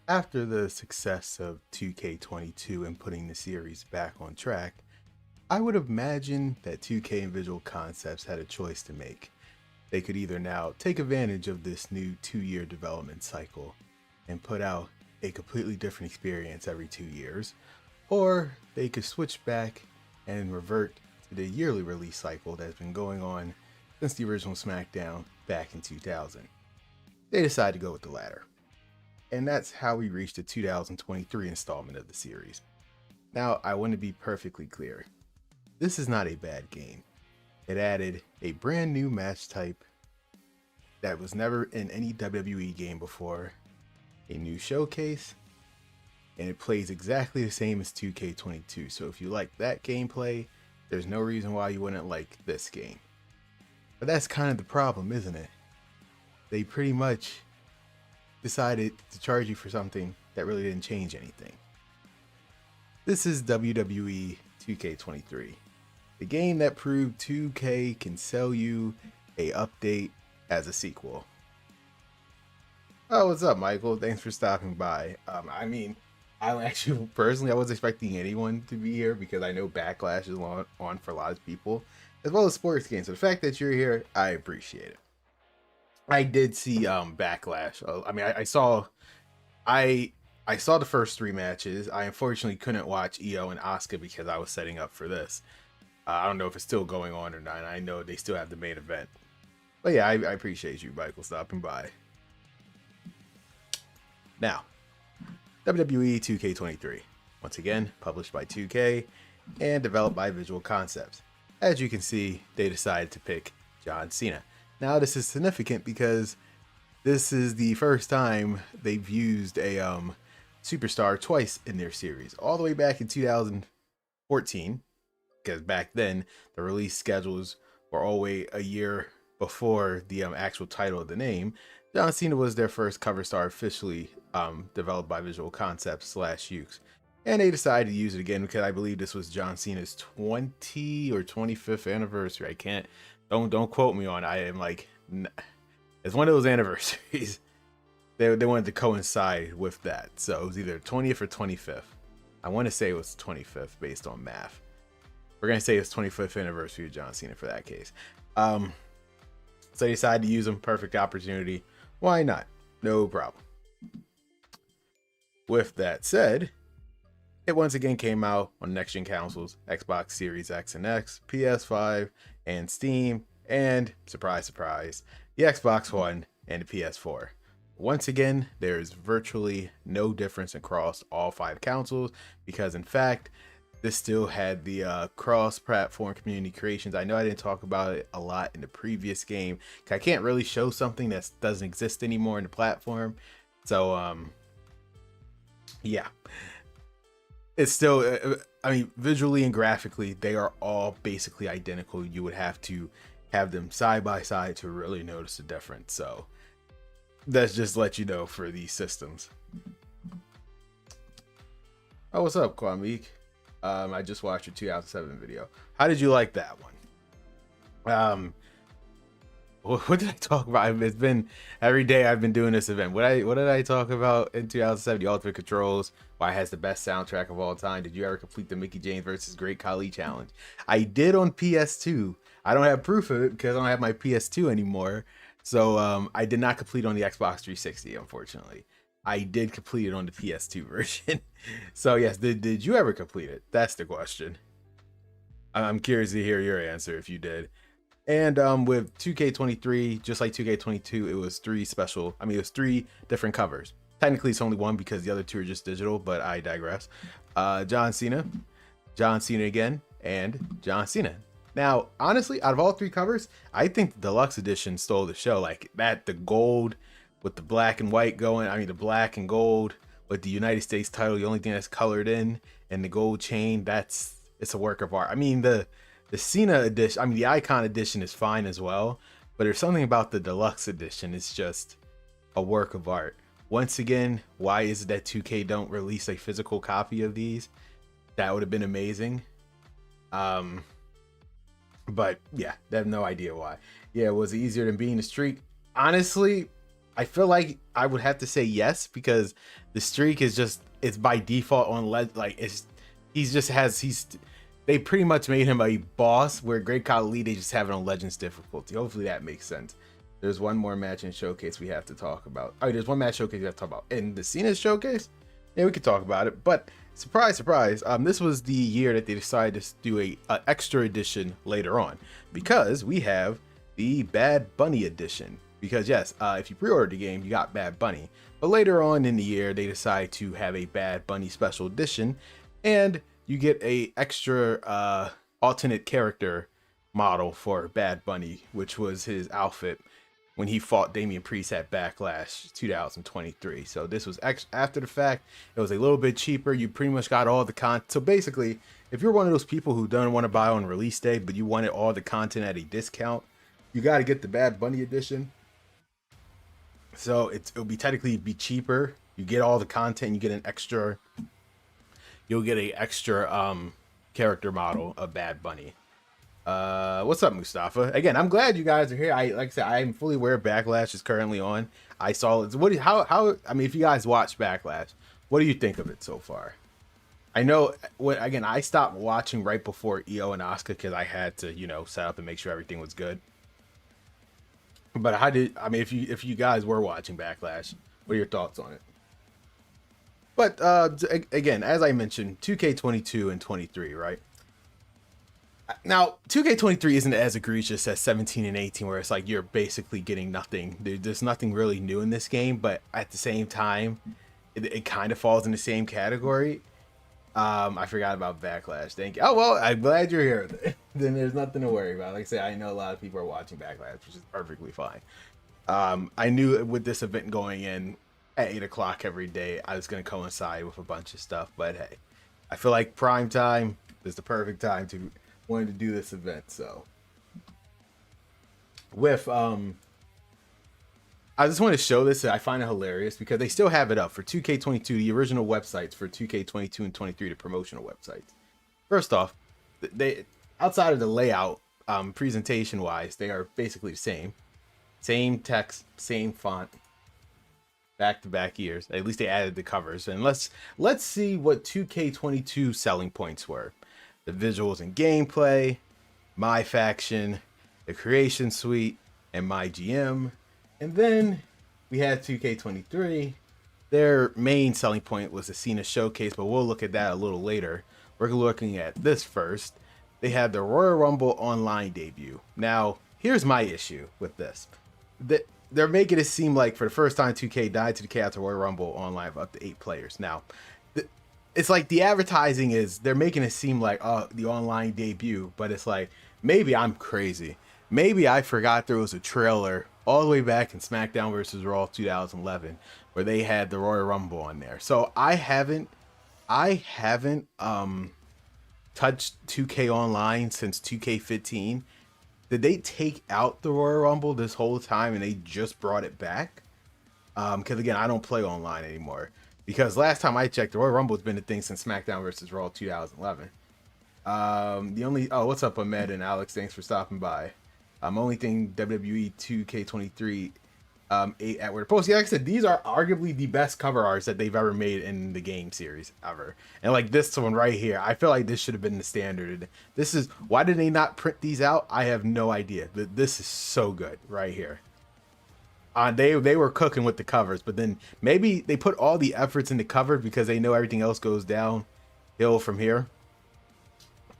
After the success of 2K22 and putting the series back on track, I would imagine that 2K and Visual Concepts had a choice to make. They could either now take advantage of this new 2-year development cycle and put out a completely different experience every 2 years, or they could switch back and revert to the yearly release cycle that's been going on since the original SmackDown back in 2000. They decided to go with the latter. And that's how we reached the 2023 installment of the series. Now, I want to be perfectly clear. This is not a bad game. It added a brand new match type that was never in any WWE game before, a new showcase, and it plays exactly the same as 2K22. So if you like that gameplay, there's no reason why you wouldn't like this game. But that's kind of the problem, isn't it? They pretty much decided to charge you for something that really didn't change anything. This is WWE 2K23, the game that proved 2K can sell you a update as a sequel. Oh, what's up, Michael? Thanks for stopping by. I actually personally I wasn't expecting anyone to be here because I know Backlash is on for a lot of people, as well as sports games. So the fact that you're here, I appreciate it. I did see Backlash. I saw the first three matches. I unfortunately couldn't watch Io and Asuka because I was setting up for this. I don't know if it's still going on or not. I know they still have the main event. But yeah, I appreciate you, Michael, stopping by. Now, WWE 2K23. Once again, published by 2K and developed by Visual Concepts. As you can see, they decided to pick John Cena. Now, this is significant because this is the first time they've used a superstar twice in their series. All the way back in 2014, because back then the release schedules were always a year before the actual title of the name. John Cena was their first cover star officially developed by Visual Concepts / Ukes. And they decided to use it again because I believe this was John Cena's 20 or 25th anniversary. I can't, don't quote me on it. I am like, it's one of those anniversaries. They wanted to coincide with that. So it was either 20th or 25th. I want to say it was 25th based on math. We're going to say it's 25th anniversary of John Cena for that case. So they decided to use them. Perfect opportunity. Why not? No problem. With that said, it once again came out on next-gen consoles, Xbox Series X and X, PS5, and Steam, and, surprise, surprise, the Xbox One and the PS4. Once again, there is virtually no difference across all 5 consoles because, in fact, this still had the cross-platform community creations. I know I didn't talk about it a lot in the previous game. I can't really show something that doesn't exist anymore in the platform. So, yeah. It's still, visually and graphically, they are all basically identical. You would have to have them side by side to really notice the difference. So, that's just let you know for these systems. Oh, what's up, Kwame? I just watched your 2007 video. How did you like that one? What did I talk about? It's been every day I've been doing this event. What did I talk about in 2007? The Ultimate Controls. Why it has the best soundtrack of all time. Did you ever complete the Mickey James versus Great Khali challenge? I did on PS2. I don't have proof of it because I don't have my PS2 anymore. So I did not complete on the Xbox 360, unfortunately. I did complete it on the PS2 version. So yes, did you ever complete it? That's the question. I'm curious to hear your answer if you did. And with 2K23, just like 2K22, it was it was 3 different covers. Technically, it's only one because the other 2 are just digital, but I digress. John Cena again, and John Cena. Now, honestly, out of all 3 covers, I think the deluxe edition stole the show. Like that, the gold with the black and white going, the black and gold with the United States title, the only thing that's colored in, and the gold chain, it's a work of art. The Cena edition, the Icon edition is fine as well, but there's something about the deluxe edition. It's just a work of art. Once again, why is it that 2K don't release a physical copy of these? That would have been amazing. But yeah, they have no idea why. Yeah, was it easier than being the streak? Honestly, I feel like I would have to say yes, because the streak is just, it's by default on like he's they pretty much made him a boss, where Great Khali they just have it on Legends difficulty. Hopefully that makes sense. There's one more match in showcase we have to talk about. Oh, there's one match showcase we have to talk about. In the Cena showcase, yeah, we could talk about it. But surprise, surprise, this was the year that they decided to do a extra edition later on, because we have the Bad Bunny edition. Because yes, if you pre-ordered the game, you got Bad Bunny. But later on in the year, they decide to have a Bad Bunny special edition, and you get a extra alternate character model for Bad Bunny, which was his outfit when he fought Damian Priest at Backlash 2023. So this was after the fact. It was a little bit cheaper. You pretty much got all the content. So basically, if you're one of those people who don't want to buy on release day, but you wanted all the content at a discount, you got to get the Bad Bunny edition. So it'll be technically be cheaper. You get all the content. You get an extra. You'll get a extra character model of Bad Bunny. What's up, Mustafa? Again, I'm glad you guys are here. Like I said, I'm fully aware Backlash is currently on. I saw it. How I mean, if you guys watch Backlash, what do you think of it so far? I know again, I stopped watching right before EO and Asuka because I had to, set up and make sure everything was good. But if you guys were watching Backlash, what are your thoughts on it? But again, as I mentioned, 2K22 and 23, right? Now, 2K23 isn't as egregious as 17 and 18, where it's like you're basically getting nothing. There's nothing really new in this game, but at the same time, it kind of falls in the same category. I forgot about Backlash. Thank you. Oh, well, I'm glad you're here. Then there's nothing to worry about. Like I say, I know a lot of people are watching Backlash, which is perfectly fine. I knew with this event going in at 8 o'clock every day, I was going to coincide with a bunch of stuff. But hey, I feel like prime time is the perfect time to wanted to do this event. So with I just want to show this. I find it hilarious because they still have it up for 2K22, the original websites for 2K22 and 23, the promotional websites. First off, they outside of the layout, presentation wise, they are basically the same text, same font, back to back years. At least they added the covers. And let's see what 2K22 selling points were. The visuals and gameplay, MyFaction, the creation suite, and MyGM. And then we had 2K23. Their main selling point was the Cena showcase, but we'll look at that a little later. We're looking at this first. They had the Royal Rumble online debut. Now, here's my issue with this. They're making it seem like for the first time 2K died to the chaos of Royal Rumble online of up to 8 players. Now, it's like the advertising is, they're making it seem like, oh, the online debut, but it's like, maybe I'm crazy. Maybe I forgot there was a trailer all the way back in SmackDown vs. Raw 2011 where they had the Royal Rumble on there. So I haven't touched 2K Online since 2K15. Did they take out the Royal Rumble this whole time and they just brought it back? Because again, I don't play online anymore. Because last time I checked, the Royal Rumble has been a thing since SmackDown vs. Raw 2011. What's up, Ahmed and Alex? Thanks for stopping by. Only thing WWE 2K23 8 at Word Post. Yeah, like I said, these are arguably the best cover arts that they've ever made in the game series ever. And like this one right here, I feel like this should have been the standard. This is, why did they not print these out? I have no idea. This is so good right here. They were cooking with the covers, but then maybe they put all the efforts in the cover because they know everything else goes downhill from here.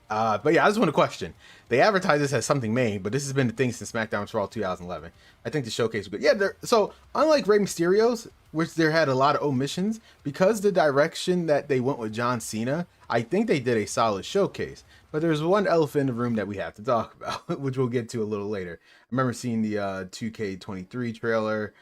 But yeah, I just want to question. They advertise this as something main, but this has been the thing since SmackDown for all 2011. I think the showcase was good. Yeah, so unlike Rey Mysterio's, which there had a lot of omissions, because the direction that they went with John Cena, I think they did a solid showcase. But there's one elephant in the room that we have to talk about, which we'll get to a little later. I remember seeing the 2K23 trailer.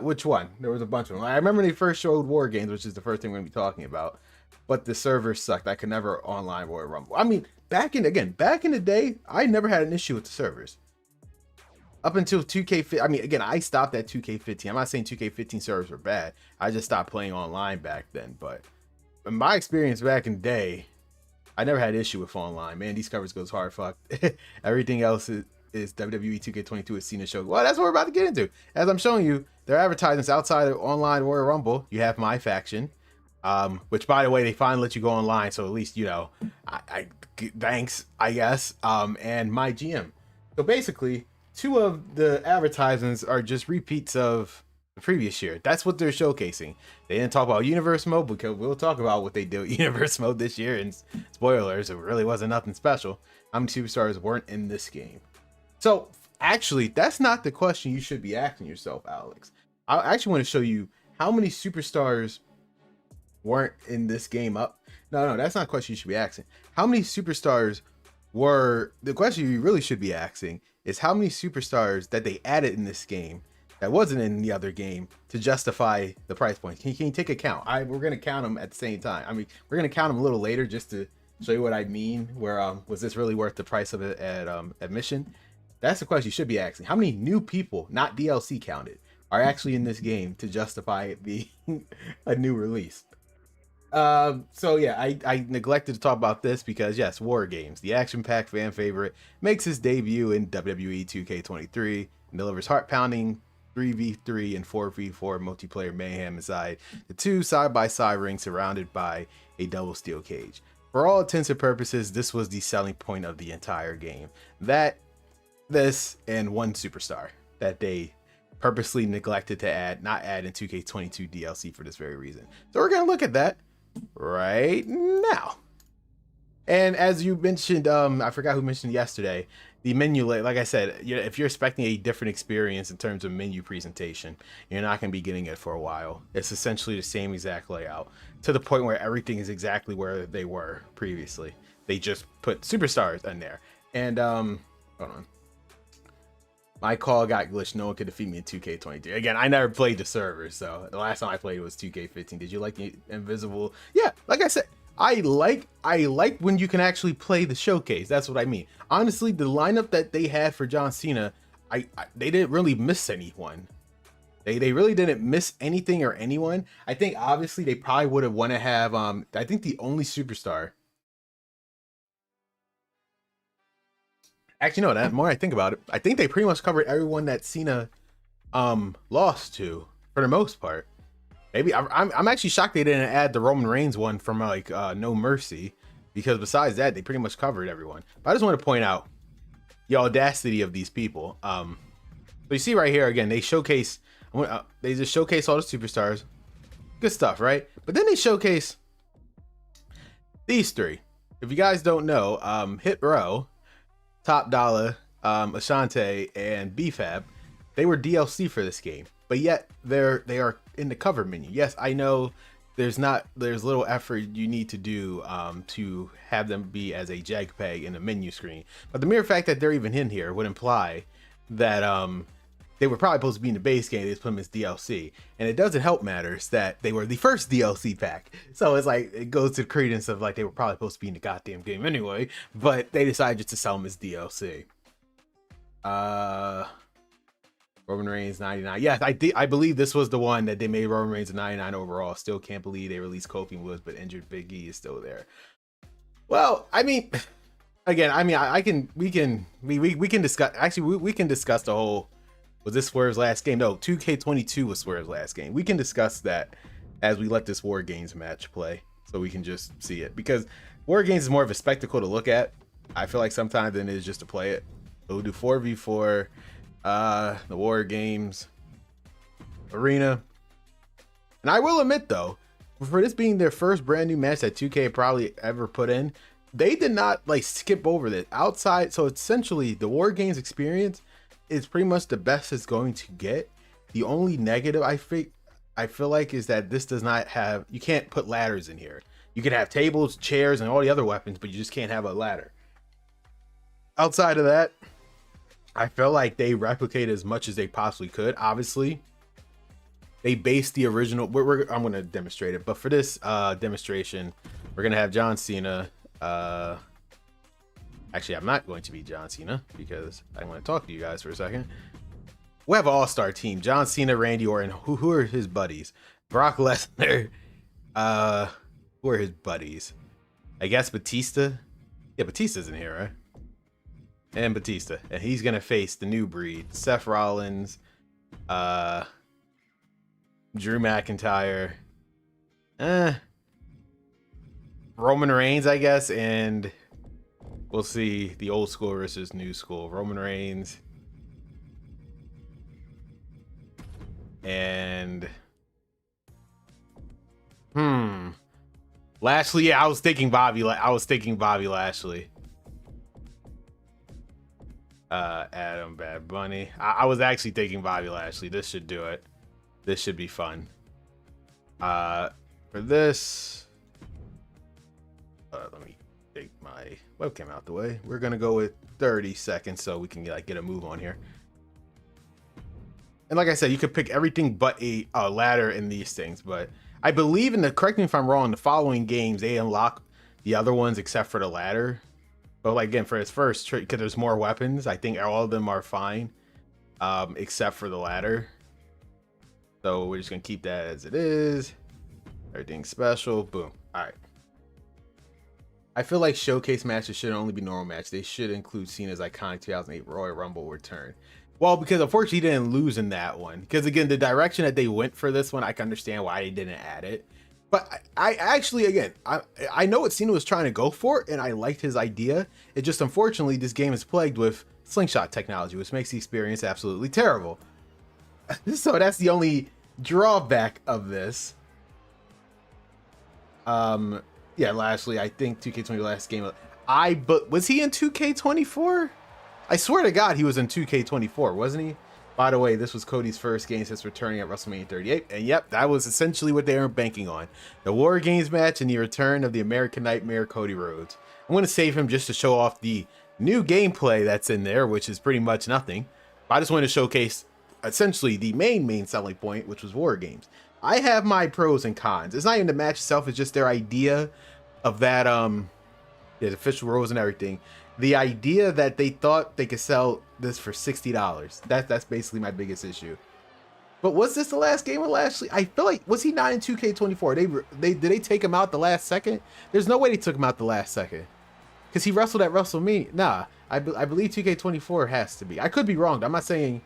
Which one? There was a bunch of them. I remember they first showed WarGames, which is the first thing we're going to be talking about. But the servers sucked. I could never online Royal Rumble. I mean, back in the day, I never had an issue with the servers. Up until 2K15, I mean, again, I stopped at 2K15. I'm not saying 2K15 servers were bad. I just stopped playing online back then. But in my experience back in the day, I never had an issue with online. Man, these covers goes hard fucked. Everything else is, is WWE 2K22 with Cena show? Well, that's what we're about to get into. As I'm showing you, their advertisements outside of online Royal Rumble. You have MyFaction, which, by the way, they finally let you go online, so at least, you know, thanks, I guess. And MyGM. So basically, two of the advertisements are just repeats of the previous year. That's what they're showcasing. They didn't talk about Universe Mode, because we'll talk about what they did with Universe Mode this year. And spoilers, it really wasn't nothing special. How many superstars weren't in this game? So actually, that's not the question you should be asking yourself, Alex. I actually want to show you how many superstars weren't in this game up. No, that's not a question you should be asking. How many superstars were, the question you really should be asking is how many superstars that they added in this game that wasn't in the other game to justify the price point. Can you take a count? We're going to count them at the same time. I mean, we're going to count them a little later just to show you what I mean, where was this really worth the price of it at admission? That's the question you should be asking. How many new people, not DLC counted, are actually in this game to justify it being a new release? So yeah, I neglected to talk about this because yes, WarGames, the action-packed fan favorite, makes his debut in WWE 2K23 and delivers heart-pounding 3v3 and 4v4 multiplayer mayhem inside the two side-by-side rings surrounded by a double steel cage. For all intents and purposes, this was the selling point of the entire game. This and one superstar that they purposely neglected to not add in 2K22 DLC for this very reason. So we're going to look at that right now. And as you mentioned, I forgot who mentioned yesterday, the menu, like I said, if you're expecting a different experience in terms of menu presentation, you're not going to be getting it for a while. It's essentially the same exact layout to the point where everything is exactly where they were previously. They just put superstars in there. And hold on. My call got glitched. No one could defeat me in 2K23. Again, I never played the server, so the last time I played was 2K15. Did you like the invisible? Yeah, like I said, I like when you can actually play the showcase. That's what I mean. Honestly, the lineup that they had for John Cena, they didn't really miss anyone. They really didn't miss anything or anyone. I think obviously they probably would have want to have I think the only superstar. Actually, no, that more I think about it, I think they pretty much covered everyone that Cena lost to for the most part. Maybe I'm actually shocked they didn't add the Roman Reigns one from like No Mercy, because besides that, they pretty much covered everyone. But I just want to point out the audacity of these people. So you see right here again, they showcase, they just showcase all the superstars. Good stuff, right? But then they showcase these three. If you guys don't know, Hit Row, Top Dollar, Ashante, and BFAB, they were DLC for this game, but yet they are in the cover menu. Yes, I know there's little effort you need to do to have them be as a JPEG in the menu screen, but the mere fact that they're even in here would imply that they were probably supposed to be in the base game. They just put them as DLC, and it doesn't help matters that they were the first DLC pack. So it's like, it goes to the credence of like they were probably supposed to be in the goddamn game anyway, but they decided just to sell them as DLC. Roman Reigns 99. Yes, I believe this was the one that they made Roman Reigns 99 overall. Still can't believe they released Kofi Woods, but injured Big E is still there. Well, I mean, again, I mean, we can discuss. Actually, we can discuss the whole. Was this Swerve's last game? No, 2K22 was Swerve's last game. We can discuss that as we let this WarGames match play, so we can just see it, because WarGames is more of a spectacle to look at, I feel like, sometimes than it is just to play it. So we'll do 4v4. The WarGames arena. And I will admit though, for this being their first brand new match that 2K probably ever put in, they did not like skip over this outside. So essentially the WarGames experience is pretty much the best it's going to get. The only negative I feel like is that this does not have, you can't put ladders in here. You can have tables, chairs, and all the other weapons, but you just can't have a ladder. Outside of that, I feel like they replicate as much as they possibly could. Obviously, they based the original. I'm going to demonstrate it, but for this demonstration, we're going to have John Cena. Actually, I'm not going to be John Cena because I want to talk to you guys for a second. We have an all-star team: John Cena, Randy Orton. Who are his buddies? Brock Lesnar. Who are his buddies? I guess Batista. Yeah, Batista's in here, right? and Batista, and he's gonna face the new breed: Seth Rollins, Drew McIntyre, Roman Reigns, I guess, and we'll see the old school versus new school. Roman Reigns and Lashley. Yeah, I was thinking Bobby Lashley. Adam Bad Bunny. I was actually thinking Bobby Lashley. This should do it. This should be fun. For this, let me take my webcam out the way. We're gonna go with 30 seconds so we can get a move on here. And like I said, you could pick everything but a ladder in these things. But I believe correct me if I'm wrong, the following games, they unlock the other ones except for the ladder. But like, again, for his first trick, because there's more weapons, I think all of them are fine, except for the ladder. So we're just going to keep that as it is. Everything special. Boom. All right. I feel like showcase matches shouldn't only be normal matches. They should include Cena's iconic 2008 Royal Rumble return. Well, because unfortunately he didn't lose in that one. Because again, the direction that they went for this one, I can understand why they didn't add it. But I actually, again, I know what Cena was trying to go for, and I liked his idea. It just, unfortunately, this game is plagued with slingshot technology, which makes the experience absolutely terrible. So that's the only drawback of this. Yeah, Lashley, I think 2K20 last game. But was he in 2K24? I swear to God, he was in 2K24, wasn't he? By the way, this was Cody's first game since returning at WrestleMania 38. And yep, that was essentially what they were banking on. The WarGames match and the return of the American Nightmare, Cody Rhodes. I'm going to save him just to show off the new gameplay that's in there, which is pretty much nothing. I just wanted to showcase essentially the main selling point, which was WarGames. I have my pros and cons. It's not even the match itself, it's just their idea of that, the official rules and everything. The idea that they thought they could sell this for $60. That's basically my biggest issue. But was this the last game with Lashley? I feel like, was he not in 2K24? Did they take him out the last second? There's no way they took him out the last second. Because he wrestled at WrestleMania. Nah, I believe 2K24 has to be. I could be wrong. I'm not saying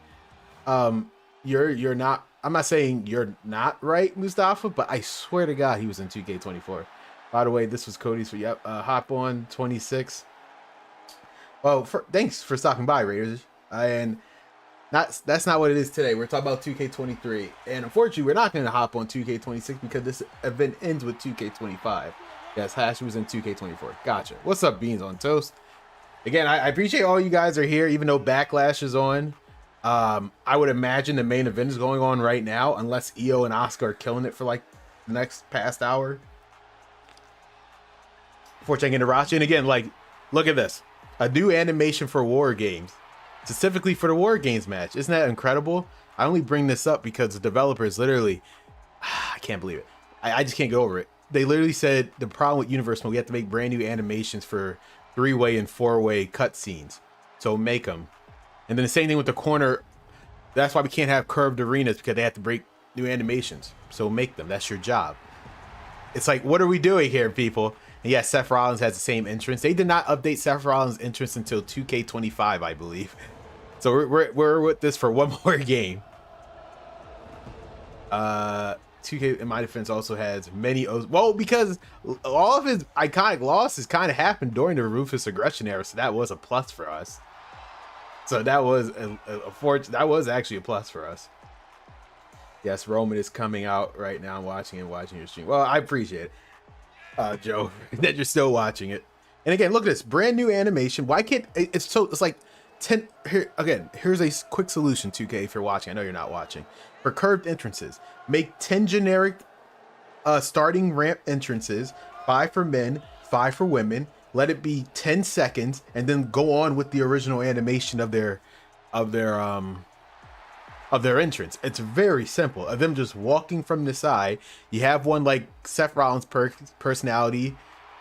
you're not. I'm not saying you're not right, Mustafa, but I swear to God he was in 2K24. By the way, this was Cody's. Yep, hop on 26. Well, thanks for stopping by, Raiders. And that's not what it is today. We're talking about 2K23. And unfortunately, we're not going to hop on 2K26 because this event ends with 2K25. Yes, Hash was in 2K24. Gotcha. What's up, Beans on Toast? Again, I appreciate all you guys are here, even though Backlash is on. I would imagine the main event is going on right now, unless Io and Asuka are killing it for like the next past hour. Before checking into Rachi. And again, like, look at this. A new animation for WarGames, specifically for the WarGames match. Isn't that incredible? I only bring this up because the developers literally, I can't believe it. I just can't get over it. They literally said the problem with Universe Mode, we have to make brand new animations for 3-way and 4-way cutscenes. So make them. And then the same thing with the corner. That's why we can't have curved arenas, because they have to break new animations. So make them. That's your job. It's like, what are we doing here, people? And yeah, Seth Rollins has the same entrance. They did not update Seth Rollins' entrance until 2K25, I believe. So we're with this for one more game. 2K, in my defense, also has many O's. Well, because all of his iconic losses kind of happened during the Ruthless Aggression era, so that was a plus for us. So that was that was actually a plus for us. Yes, Roman is coming out right now. I'm watching your stream. Well, I appreciate it. Joe, that you're still watching it. And again, look at this brand new animation. Why can't it's like 10 here again? Here's a quick solution, 2K, if you're watching. I know you're not watching. For curved entrances, make 10 generic starting ramp entrances, 5 for men, 5 for women. Let it be 10 seconds, and then go on with the original animation of their entrance. It's very simple. Of them just walking from the side. You have one like Seth Rollins' personality,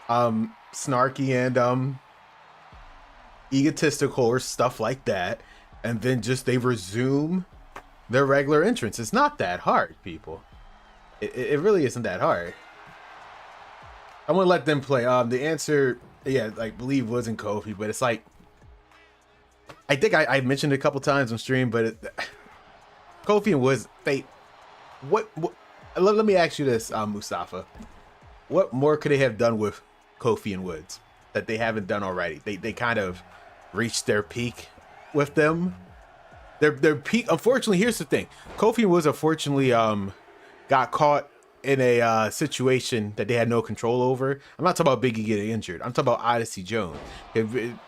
snarky and egotistical or stuff like that, and then just they resume their regular entrance. It's not that hard, people. It really isn't that hard. I want to let them play. The answer, yeah, I believe wasn't Kofi, but it's like I think I mentioned it a couple times on stream, but Kofi and Woods, what let me ask you this, Mustafa. What more could they have done with Kofi and Woods that they haven't done already? They kind of reached their peak with them. Their peak. Unfortunately, here's the thing: Kofi and Woods unfortunately got caught in a situation that they had no control over. I'm not talking about Big E getting injured. I'm talking about Odyssey Jones.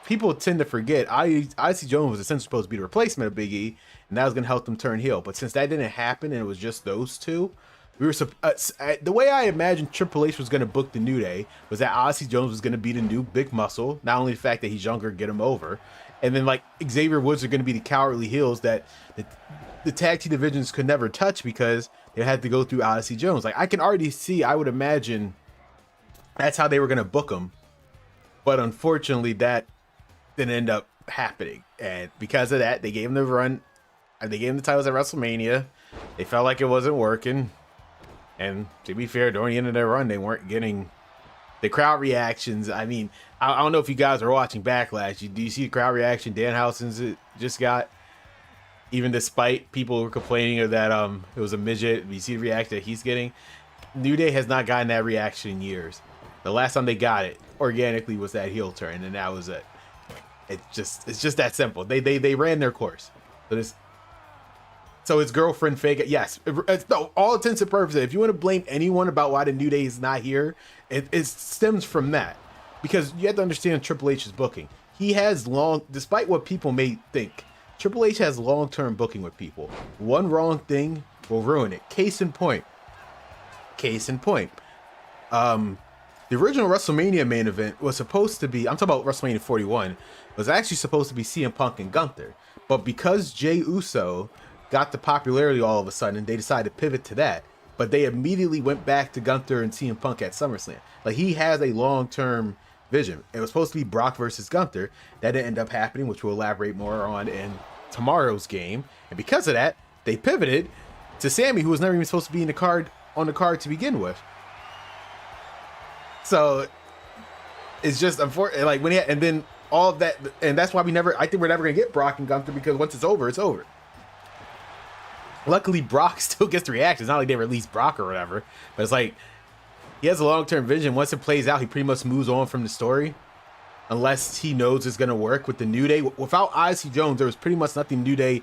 People tend to forget, Odyssey Jones was essentially supposed to be the replacement of Big E, and that was going to help them turn heel. But since that didn't happen and it was just those two, we were the way I imagined Triple H was going to book the New Day was that Odyssey Jones was going to be the new big muscle. Not only the fact that he's younger, get him over, and then like Xavier Woods are going to be the cowardly heels that the tag team divisions could never touch because they had to go through Odyssey Jones. Like I can already see, I would imagine that's how they were going to book him. But unfortunately, that didn't end up happening. And because of that, they gave him the run. They gave him the titles at WrestleMania. They felt like it wasn't working. And to be fair, during the end of their run, they weren't getting the crowd reactions. I mean, I don't know if you guys are watching Backlash. Do you see the crowd reaction Danhausen's just got? Even despite people were complaining that it was a midget, you see the reaction that he's getting. New Day has not gotten that reaction in years. The last time they got it organically was that heel turn, and that was it. It's just that simple. They ran their course. So his girlfriend fake. Yes, no, all intents and purposes. If you want to blame anyone about why the New Day is not here, it stems from that. Because you have to understand Triple H's booking. He has despite what people may think, Triple H has long-term booking with people. One wrong thing will ruin it. Case in point. The original WrestleMania main event was supposed to be, I'm talking about WrestleMania 41, was actually supposed to be CM Punk and Gunther. But because Jey Uso got the popularity all of a sudden, they decided to pivot to that. But they immediately went back to Gunther and CM Punk at SummerSlam. Like, he has a long-term vision. It was supposed to be Brock versus Gunther. That didn't end up happening, which we'll elaborate more on in tomorrow's game. And because of that, they pivoted to Sammy, who was never even supposed to be on the card to begin with. So it's just unfortunate. Like and then all of that, and that's why I think we're never gonna get Brock and Gunther, because once it's over, it's over. Luckily, Brock still gets the reaction. It's not like they released Brock or whatever, but it's like he has a long-term vision. Once it plays out, he pretty much moves on from the story. Unless he knows it's going to work with the New Day. Without Odyssey Jones, there was pretty much nothing New Day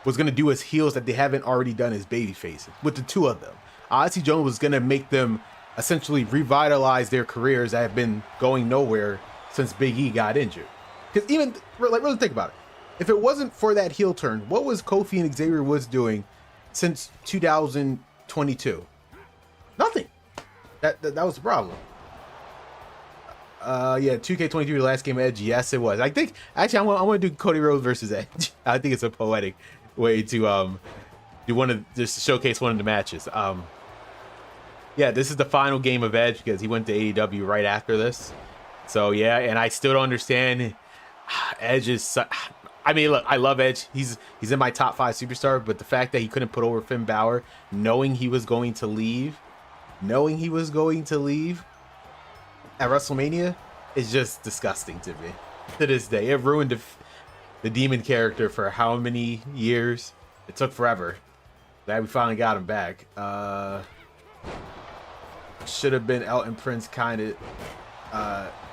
was going to do as heels that they haven't already done as baby faces. With the two of them, Odyssey Jones was going to make them essentially revitalize their careers that have been going nowhere since Big E got injured. Because even, like, really think about it. If it wasn't for that heel turn, what was Kofi and Xavier Woods doing since 2022? Nothing. That was the problem. Yeah, 2K23, the last game of Edge. Yes, it was. I think actually I want to do Cody Rhodes versus Edge. I think it's a poetic way to do just showcase one of the matches. Yeah, this is the final game of Edge because he went to AEW right after this. So yeah, and I still don't understand. Edge is. I mean, look, I love Edge. He's in my top 5 superstar, but the fact that he couldn't put over Finn Balor, knowing he was going to leave at WrestleMania, is just disgusting to me. To this day, it ruined the Demon character for how many years? It took forever. Glad we finally got him back. Should have been Elton Prince, kind of.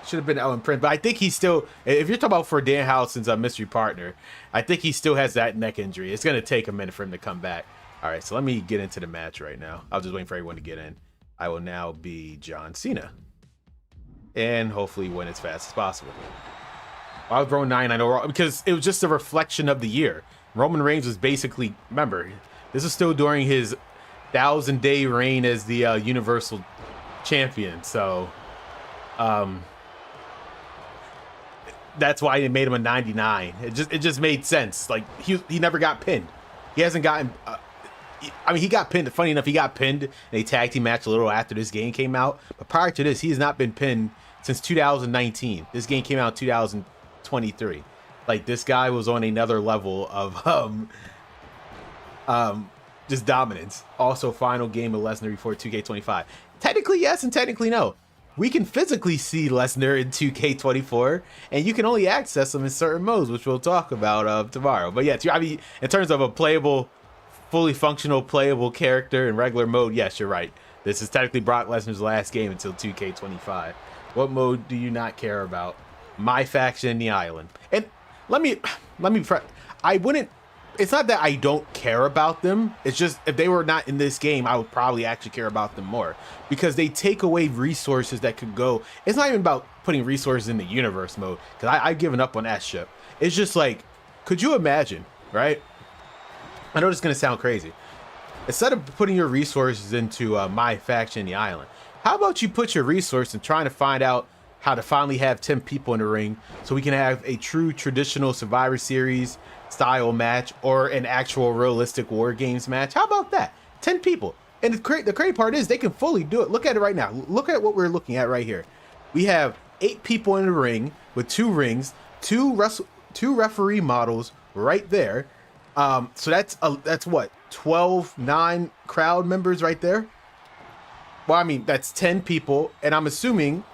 Should have been Elton Prince, but I think he's still. If you're talking about for Danhausen's mystery partner, I think he still has that neck injury. It's gonna take a minute for him to come back. All right, so let me get into the match right now. I was just waiting for everyone to get in. I will now be John Cena, and hopefully win as fast as possible. I was Roman 9, I know, because it was just a reflection of the year. Roman Reigns was basically, remember, this is still during his 1,000-day reign as the Universal Champion. So, that's why they made him a 99. It just made sense. Like he never got pinned. He hasn't gotten. I mean, he got pinned. Funny enough, he got pinned in a tag team match a little after this game came out. But prior to this, he has not been pinned since 2019. This game came out in 2023. Like, this guy was on another level of just dominance. Also, final game of Lesnar before 2K25. Technically yes, and technically no. we can physically see Lesnar in 2K24, and you can only access them in certain modes, which we'll talk about tomorrow. But yeah, I mean, in terms of a playable, fully functional playable character in regular mode, yes, you're right. This is technically Brock Lesnar's last game until 2K25. What mode do you not care about? MyFaction and the Island. And let me, I wouldn't, it's not that I don't care about them. It's just if they were not in this game, I would probably actually care about them more because they take away resources that could go. It's not even about putting resources in the universe mode because I've given up on that shit. It's just like, could you imagine, right? I know this is going to sound crazy. Instead of putting your resources into MyFaction, the Island, how about you put your resource in trying to find out how to finally have 10 people in the ring so we can have a true traditional Survivor Series style match or an actual realistic War Games match? How about that? 10 people. And the great part is they can fully do it. Look at it right now. Look at what we're looking at right here. We have 8 people in the ring with 2 rings, 2 referee models right there. So that's what, 9 crowd members right there. Well, I mean, that's 10 people, and I'm assuming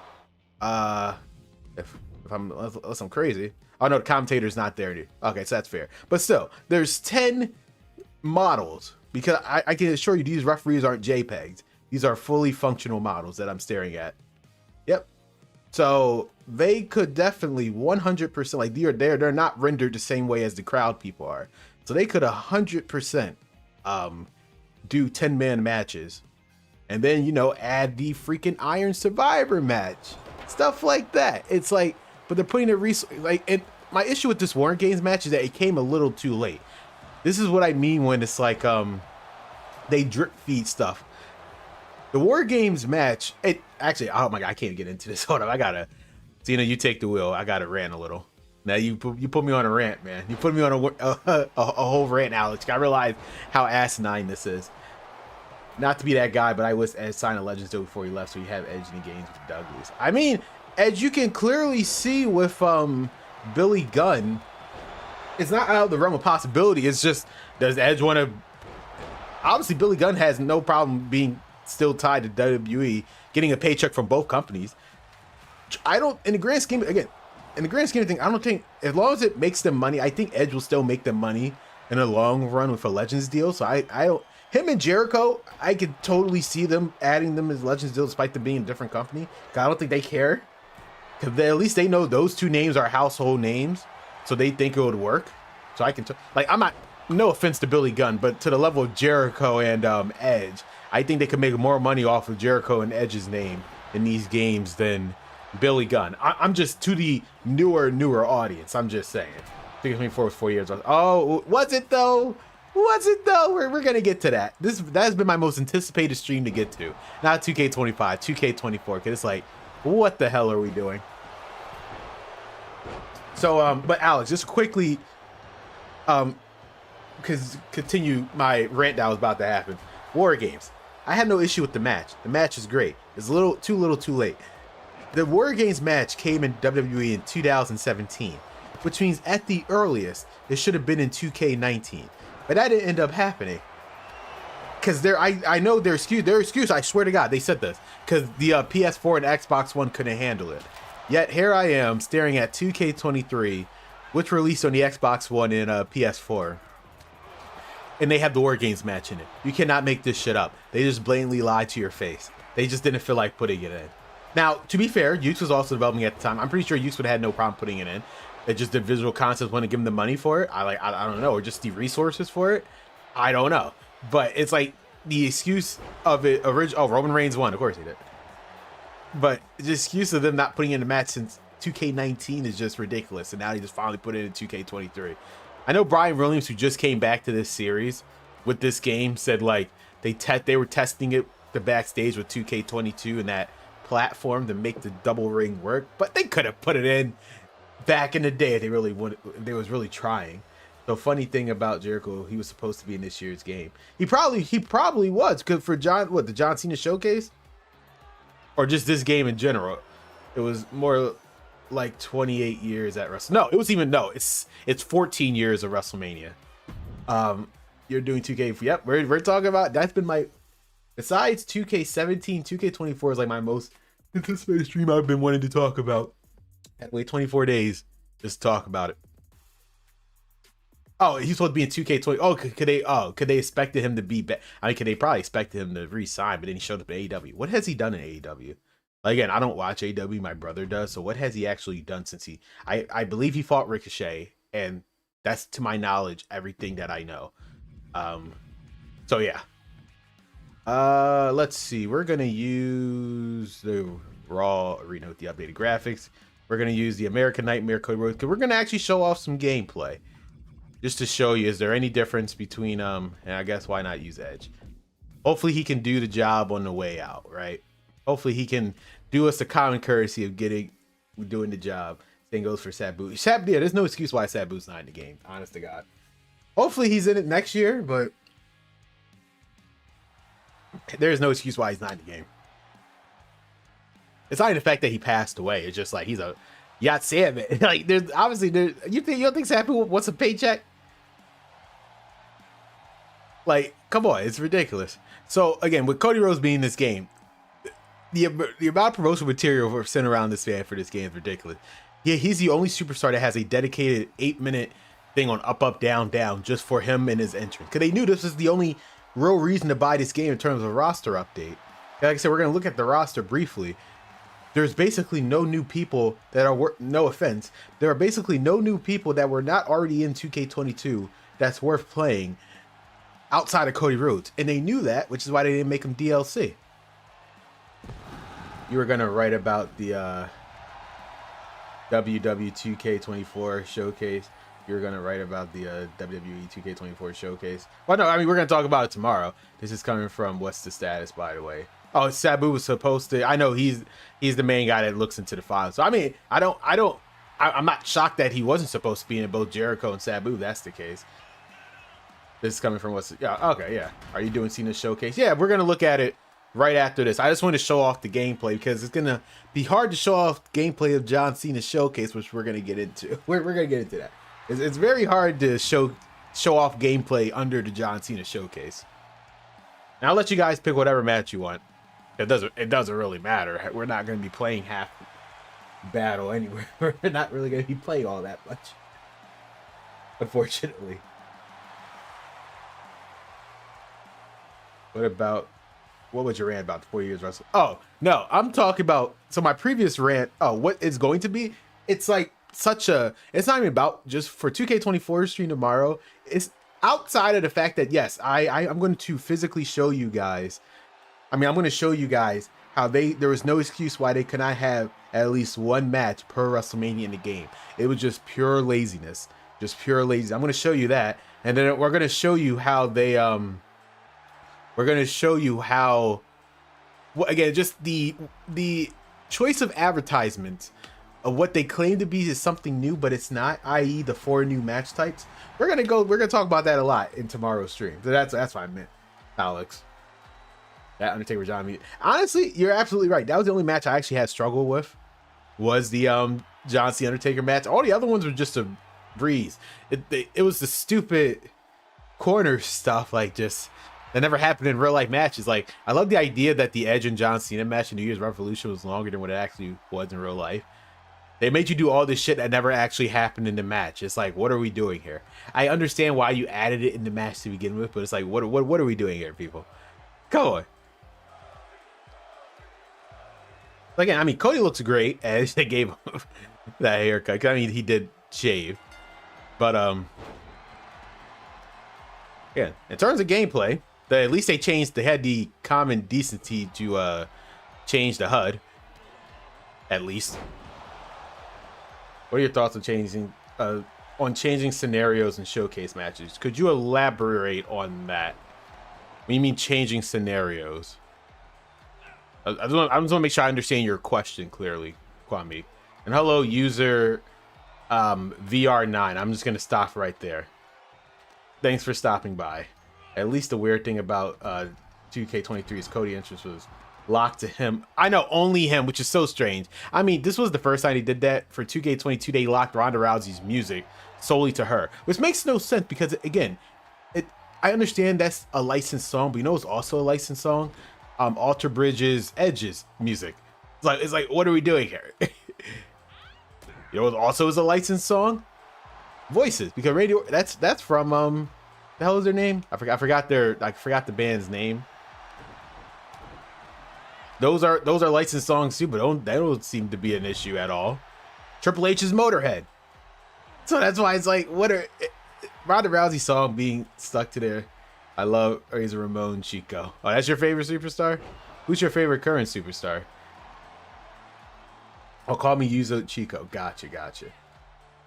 unless I'm crazy. Oh no, the commentator's not there. Okay, so that's fair. But still, there's 10 models because I can assure you these referees aren't JPEGs. These are fully functional models that I'm staring at. Yep. So they could definitely 100%, like they're not rendered the same way as the crowd people are. So they could 100% do 10-man matches. And then, you know, add the freaking Iron Survivor match. Stuff like that. It's like, but they're putting the resource, like, and my issue with this WarGames match is that it came a little too late. This is what I mean when it's like, they drip feed stuff. The WarGames match, it actually, oh my God, I can't get into this. Hold on, I gotta, Cena, you take the wheel. I gotta rant a little. Now you put me on a rant, man. You put me on a whole rant, Alex. I realize how asinine this is. Not to be that guy, but I wish Edge signed a Legends deal before he left, so you have Edge in the games with Douglas. I mean, Edge, you can clearly see with Billy Gunn, it's not out of the realm of possibility. It's just, does Edge want to? Obviously, Billy Gunn has no problem being still tied to WWE, getting a paycheck from both companies. I don't, in the grand scheme, again, in the grand scheme of things, I don't think, as long as it makes them money, I think Edge will still make them money in the long run with a Legends deal. So I don't. Him and Jericho, I could totally see them adding them as Legends deal despite them being a different company. I don't think they care. Because at least they know those 2 names are household names. So they think it would work. So I can, like, I'm not, no offense to Billy Gunn, but to the level of Jericho and Edge, I think they could make more money off of Jericho and Edge's name in these games than Billy Gunn. I'm just, to the newer audience, I'm just saying. I think it's 4 years. Oh, was it though? Was it though? We're gonna get to that. That has been my most anticipated stream to get to. Not 2K25, 2K24, because it's like, what the hell are we doing? So, but Alex, just quickly, because continue my rant that was about to happen. WarGames. I had no issue with the match. The match is great. It's a little too late. The WarGames match came in WWE in 2017, which means at the earliest, it should have been in 2K19. But that didn't end up happening. Because I know their excuse, I swear to God, they said this. Because the PS4 and Xbox One couldn't handle it. Yet here I am staring at 2K23, which released on the Xbox One and PS4. And they have the WarGames match in it. You cannot make this shit up. They just blatantly lied to your face. They just didn't feel like putting it in. Now, to be fair, Ukes was also developing at the time. I'm pretty sure Ukes would have had no problem putting it in. It just the visual concepts want to give them the money for it. I don't know, or just the resources for it. I don't know. But it's like the excuse of it. Oh, Roman Reigns won. Of course he did. But the excuse of them not putting in the match since 2K19 is just ridiculous. And now they just finally put it in 2K23. I know Brian Williams, who just came back to this series with this game, said like they were testing it the backstage with 2K22 and that platform to make the double ring work. But they could have put it in back in the day if they really wanted, if they was really trying. The funny thing about Jericho, he was supposed to be in this year's game. He probably was, because for the John Cena showcase, or just this game in general, it was more like 28 years at Wrestle. No, it was even it's 14 years of WrestleMania. You're doing 2K. Yep, we're talking about that's been my, besides 2K17, 2K24 is like my most Anticipated stream I've been wanting to talk about. Had to wait 24 days just to talk about it. Oh, he's supposed to be in 2K20. Oh, could they expected him to be I mean, could they probably expected him to re-sign, but then he showed up in AEW. What has he done in AEW? Again, I don't watch AEW, my brother does. So what has he actually done since I believe he fought Ricochet, and that's, to my knowledge, everything that I know. So yeah. Let's see. We're gonna use the Raw Arena with the updated graphics. We're gonna use the American Nightmare Cody Rhodes, because we're gonna actually show off some gameplay. Just to show you, is there any difference between and I guess why not use Edge? Hopefully he can do the job on the way out, right? Hopefully he can do us the common courtesy of doing the job. Same goes for Sabu. Yeah, there's no excuse why Sabu's not in the game, honest to God. Hopefully he's in it next year, but there's no excuse why he's not in the game. It's not even the fact that he passed away. It's just like he's a yacht salmon. Like there's obviously you don't think Sabu wants a paycheck? Like, come on, it's ridiculous. So again, with Cody Rhodes being in this game, the amount of promotional material sent around this fan for this game is ridiculous. Yeah, he's the only superstar that has a dedicated 8-minute thing on up, down, down just for him and his entrance. Because they knew this was the only real reason to buy this game in terms of roster update. Like I said, we're going to look at the roster briefly. There's basically no new people that are, no offense, there are basically no new people that were not already in 2K22 that's worth playing outside of Cody Rhodes. And they knew that, which is why they didn't make him DLC. You were going to write about the WWE 2K24 showcase. You're going to write about the WWE 2K24 showcase. Well, no, I mean, we're going to talk about it tomorrow. This is coming from What's the Status, by the way. Oh, Sabu was supposed to. I know he's the main guy that looks into the files. So I mean, I'm not shocked that he wasn't supposed to be in both Jericho and Sabu. If that's the case. This is coming from What's the, yeah, okay, yeah. Are you doing Cena's showcase? Yeah, we're gonna look at it right after this. I just want to show off the gameplay because it's gonna be hard to show off gameplay of John Cena's showcase, which we're gonna get into. We're gonna get into that. It's very hard to show off gameplay under the John Cena showcase. And I'll let you guys pick whatever match you want. It doesn't really matter. We're not going to be playing half battle anywhere. We're not really going to be playing all that much, unfortunately. What was your rant about the 4 years wrestling? Oh, no, I'm talking about, so my previous rant, what it's going to be, it's like it's not even about just for 2K24 stream tomorrow. It's outside of the fact that, yes, I'm going to physically show you guys. I mean, I'm going to show you guys how there was no excuse why they could not have at least one match per WrestleMania in the game. It was just pure laziness, just pure laziness. I'm going to show you that. And then we're going to show you how we're going to show you how, well, again, just the choice of advertisements of what they claim to be is something new, but it's not, i.e. the 4 new match types. We're going to talk about that a lot in tomorrow's stream. So that's what I meant, Alex. That Undertaker John Cena. Honestly, you're absolutely right. That was the only match I actually had struggle with, was the John Cena Undertaker match. All the other ones were just a breeze. It was the stupid corner stuff, like just that never happened in real life matches. Like, I love the idea that the Edge and John Cena match in New Year's Revolution was longer than what it actually was in real life. They made you do all this shit that never actually happened in the match. It's like, what are we doing here? I understand why you added it in the match to begin with, but it's like, what are we doing here, people? Come on. Again, I mean, Cody looks great as they gave him that haircut. I mean, he did shave, but yeah. In terms of gameplay, at least they had the common decency to change the HUD. At least. What are your thoughts on changing scenarios and showcase matches? Could you elaborate on that? What do you mean changing scenarios? I just want to make sure I understand your question clearly, Kwame. And hello, user VR9. I'm just going to stop right there. Thanks for stopping by. At least the weird thing about 2K23's Cody entrance was locked to him. I know, only him, which is so strange. I mean, this was the first time he did that. For 2K22, they locked Ronda Rousey's music solely to her, which makes no sense because, again, I understand that's a licensed song, but you know it's also a licensed song? Alter Bridge's Edge's music. It's like, what are we doing here? You know what also is a licensed song? Voices, because Radio, that's from the hell is their name? I forgot the band's name. Those are licensed songs too, but that don't seem to be an issue at all. Triple H's Motorhead. So that's why it's like, what are Ronda Rousey song being stuck to there? I love Razor Ramon Chico. Oh, that's your favorite superstar? Who's your favorite current superstar? Oh, call me Yuzo Chico. Gotcha.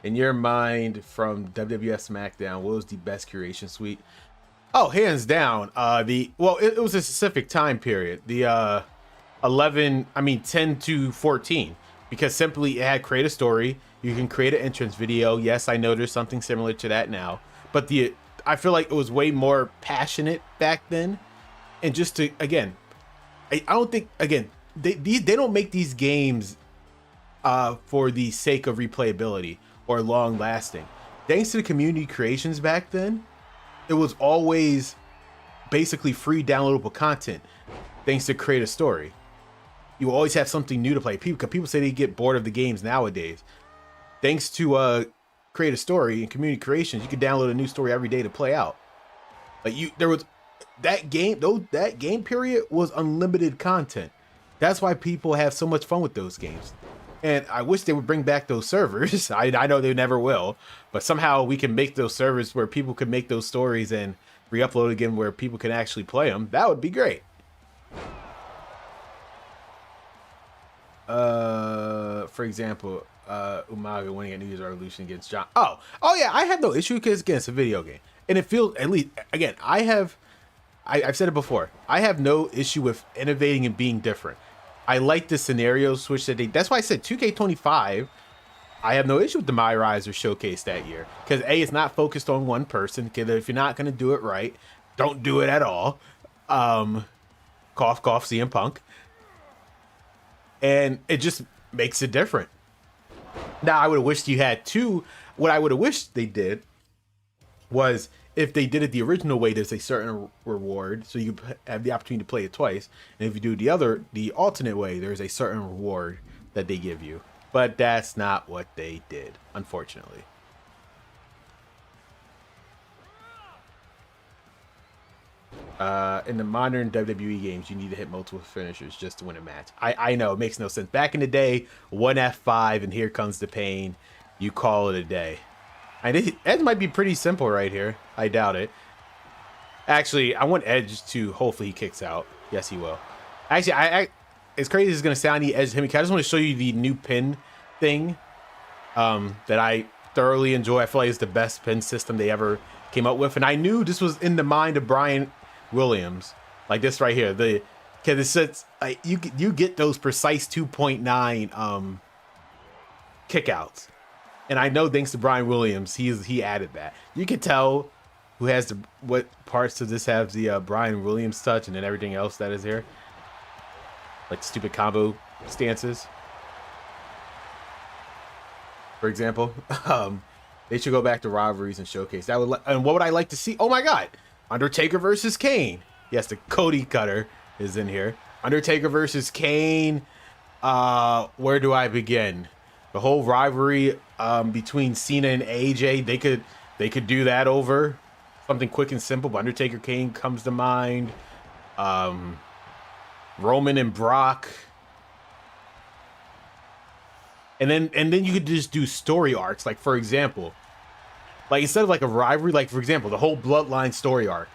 In your mind, from WWF SmackDown, what was the best curation suite? Oh, hands down. It was a specific time period. The 10 to 14, because simply it had create a story. You can create an entrance video. Yes, I know there's something similar to that now, but I feel like it was way more passionate back then. And just to, again, I don't think, again, they don't make these games for the sake of replayability or long lasting. Thanks to the community creations back then, it was always basically free downloadable content. Thanks to create a story, you always have something new to play. People say they get bored of the games nowadays. Thanks to create a story and community creations, you can download a new story every day to play out. Like there was that game. That game period was unlimited content. That's why people have so much fun with those games. And I wish they would bring back those servers. I know they never will, but somehow we can make those servers where people can make those stories and re-upload again where people can actually play them. That would be great. For example, Umaga winning a New Year's Revolution against John. Oh yeah, I have no issue because again, it's a video game, and it feels, at least again, I've said it before. I have no issue with innovating and being different. I like the scenario switch that's why I said 2K25. I have no issue with the MyRiser showcase that year, because it's not focused on one person. Because if you're not going to do it right, don't do it at all. Cough, cough, CM Punk. And it just makes it different. Now, I would have wished you had two. What I would have wished they did was, if they did it the original way, there's a certain reward, so you have the opportunity to play it twice. And if you do the alternate way, there's a certain reward that they give you. But that's not what they did, unfortunately. In the modern WWE games, you need to hit multiple finishers just to win a match. I know, it makes no sense. Back in the day, one F5 and here comes the pain. You call it a day. And Edge might be pretty simple right here. I doubt it. Actually, I want Edge to, hopefully he kicks out. Yes, he will. Actually, as crazy as it's going to sound, Edge him. I just want to show you the new pin thing that I thoroughly enjoy. I feel like it's the best pin system they ever came up with. And I knew this was in the mind of Brian Williams. Like this right here. Because it says, like, you get those precise 2.9 kickouts. And I know, thanks to Brian Williams, he added that. You can tell who has what parts of this have the Brian Williams touch, and then everything else that is here, like stupid combo stances, for example. They should go back to Rivalries and showcase that. And what would I like to see? Oh my God, Undertaker versus Kane. Yes, the Cody Cutter is in here. Undertaker versus Kane. Where do I begin? The whole rivalry between Cena and AJ, they could do that over something quick and simple. But Undertaker Kane comes to mind. Roman and Brock, and then you could just do story arcs. Like, for example, like instead of like a rivalry, like for example, the whole Bloodline story arc.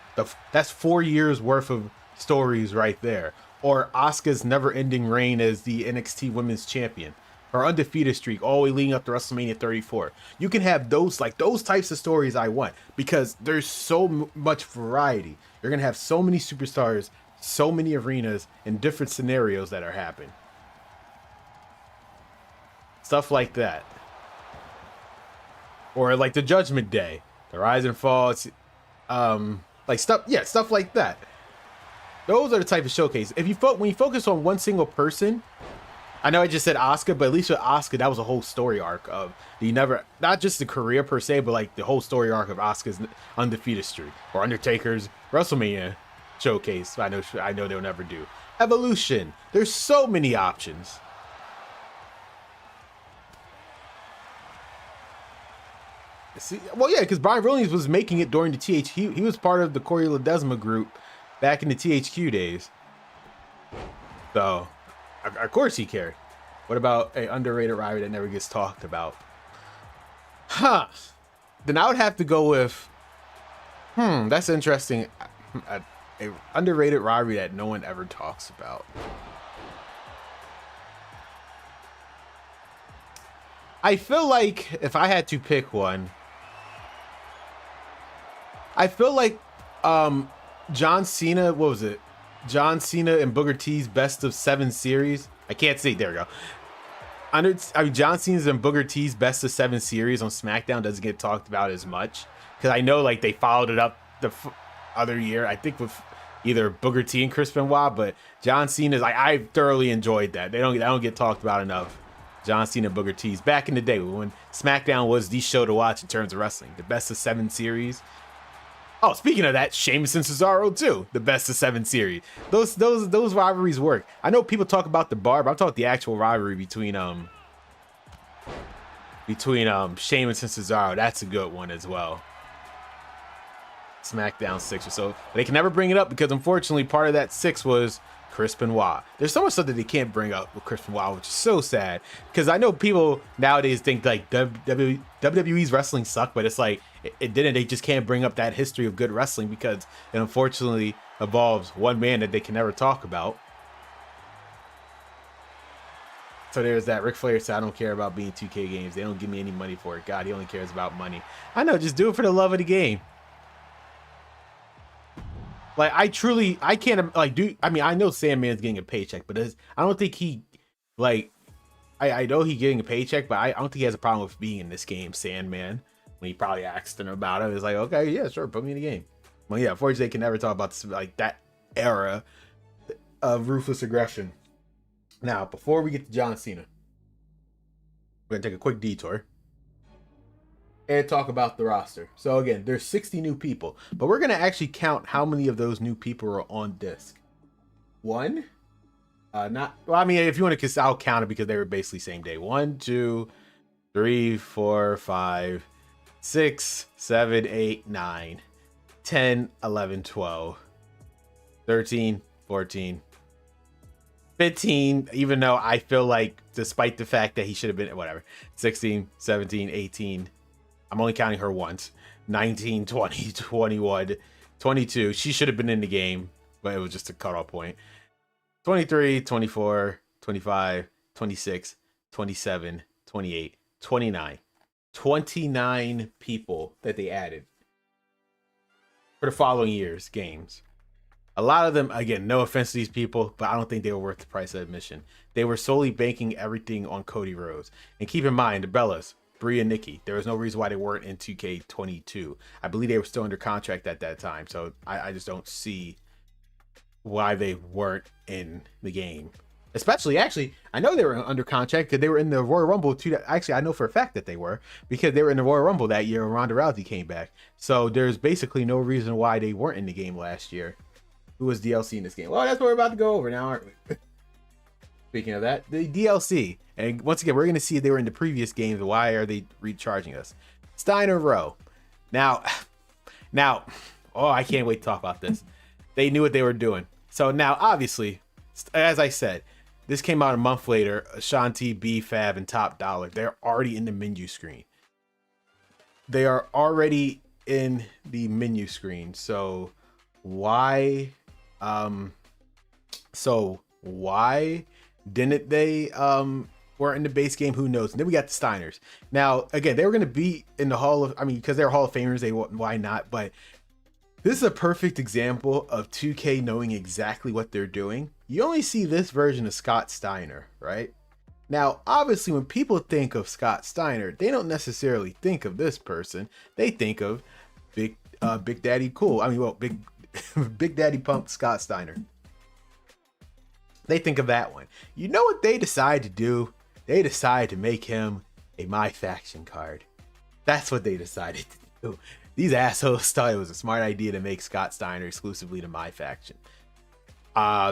That's 4 years worth of stories right there. Or Asuka's never-ending reign as the NXT Women's Champion. Or undefeated streak all the way leading up to WrestleMania 34. You can have those types of stories I want, because there's so much variety. You're gonna have so many superstars, so many arenas, and different scenarios that are happening. Stuff like that. Or like the Judgment Day, the Rise and Fall, like stuff like that. Those are the type of showcase. When you focus on one single person. I know I just said Asuka, but at least with Asuka, that was a whole story arc of not just the career per se, but like the whole story arc of Asuka's undefeated streak, or Undertaker's WrestleMania showcase. I know they'll never do Evolution. There's so many options. See, well, yeah, because Brian Williams was making it during the THQ. He was part of the Corey Ledesma group back in the THQ days. So, of course he cared. What about an underrated rivalry that never gets talked about? Huh. Then I would have to go with, that's interesting. A underrated rivalry that no one ever talks about. I feel like if I had to pick one, I feel like John Cena, what was it? John Cena and Booker T's best of 7 series. I can't see. There we go. John Cena's and Booker T's best of 7 series on SmackDown doesn't get talked about as much because I know like they followed it up the other year. I think with either Booker T and Chris Benoit, but John Cena's I thoroughly enjoyed that. They don't get talked about enough. John Cena and Booker T's back in the day when SmackDown was the show to watch in terms of wrestling. The best of 7 series. Oh, speaking of that, Sheamus and Cesaro too. The best of 7 series. Those rivalries work. I know people talk about the bar, but I'm talking the actual rivalry between Sheamus and Cesaro. That's a good one as well. SmackDown 6 or so. But they can never bring it up because unfortunately part of that 6 was Chris Benoit. There's so much stuff that they can't bring up with Chris Benoit, which is so sad. Because I know people nowadays think like WWE's wrestling sucked, but it's like it didn't. They just can't bring up that history of good wrestling because it unfortunately involves one man that they can never talk about. So there's that. Ric Flair said, I don't care about being 2K games. They don't give me any money for it. God, he only cares about money. I know, just do it for the love of the game. Like, I can't, like, I know Sandman's getting a paycheck, but I don't think he, like, I know he's getting a paycheck, but I don't think he has a problem with being in this game, Sandman. When he probably asked him about it, it's like, okay, yeah, sure, put me in the game. Well, yeah, unfortunately, they can never talk about this, like, that era of ruthless aggression. Now, before we get to John Cena, we're going to take a quick detour and talk about the roster. So again, there's 60 new people, but we're going to actually count how many of those new people are on disc. One, if you want to, I'll count it because they were basically same day. 1, 2, 3, 4, 5, 6, 7, 8, 9, 10, 11, 12, 13, 14, 15, even though I feel like despite the fact that he should have been, whatever, 16, 17, 18, I'm only counting her once, 19, 20, 21, 22, she should have been in the game, but it was just a cutoff point, 23, 24, 25, 26, 27, 28, 29, 29 people that they added for the following year's games. A lot of them, again, no offense to these people, but I don't think they were worth the price of admission. They were solely banking everything on Cody Rhodes. And keep in mind, the Bellas, Brie and Nikki, there was no reason why they weren't in 2K22. I believe they were still under contract at that time, so I just don't see why they weren't in the game. Especially, actually, I know they were under contract because they were in the Royal Rumble too. Actually, I know for a fact that they were because they were in the Royal Rumble that year when Ronda Rousey came back. So there's basically no reason why they weren't in the game last year. Who was DLC in this game? Well, that's what we're about to go over now, aren't we? Speaking of that, the DLC. And once again, we're going to see if they were in the previous games. Why are they recharging us? Steiner Row. Now, oh, I can't wait to talk about this. They knew what they were doing. So now, obviously, as I said, this came out a month later. Ashanti, B-Fab, and Top Dollar. They're already in the menu screen. They are already in the menu screen. So why didn't they were in the base game? Who knows? And then we got the Steiners. Now again, they were going to be in the Hall of, because they're Hall of Famers, why not? But this is a perfect example of 2K knowing exactly what they're doing. You only see this version of Scott Steiner, right? Now obviously when people think of Scott Steiner, they don't necessarily think of this person. They think of Big Daddy Cool. Big Daddy Pump Scott Steiner. They think of that one. You know what they decide to do? They decide to make him a MyFaction card. That's what they decided to do. These assholes thought it was a smart idea to make Scott Steiner exclusively to MyFaction.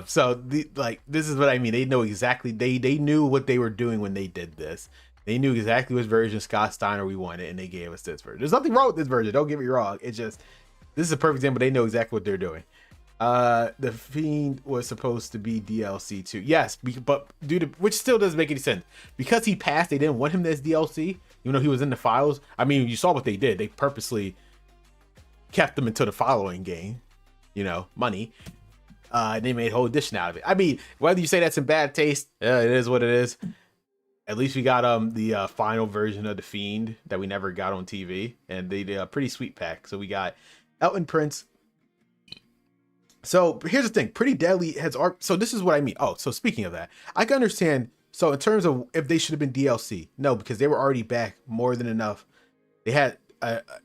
So this is what I mean. They know exactly. They knew what they were doing when they did this. They knew exactly which version of Scott Steiner we wanted, and they gave us this version. There's nothing wrong with this version. Don't get me wrong. It's just, this is a perfect example. They know exactly what they're doing. The Fiend was supposed to be DLC too. Yes, but due to, which still doesn't make any sense. Because he passed, they didn't want him as DLC, even though he was in the files. I mean, you saw what they did. They purposely kept them until the following game. You know, money. They made a whole edition out of it. I mean, whether you say that's in bad taste, it is what it is. At least we got the final version of the Fiend that we never got on TV, and they did a pretty sweet pack. So we got Elton Prince. So here's the thing, Pretty Deadly has art. So this is what I mean. Oh, so speaking of that, I can understand. So in terms of if they should have been DLC, no, because they were already back more than enough. They had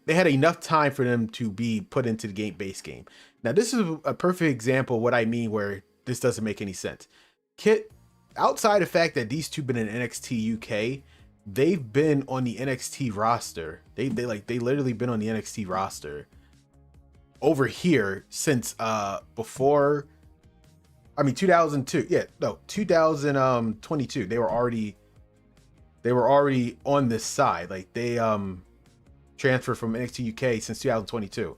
enough time for them to be put into the base game. Now this is a perfect example of what I mean where this doesn't make any sense. Kit, outside the fact that these two been in NXT UK, they've been on the NXT roster. They literally been on the NXT roster over here since before, I mean 2002. Yeah, no, 2022. They were already on this side. Like they transferred from NXT UK since 2022,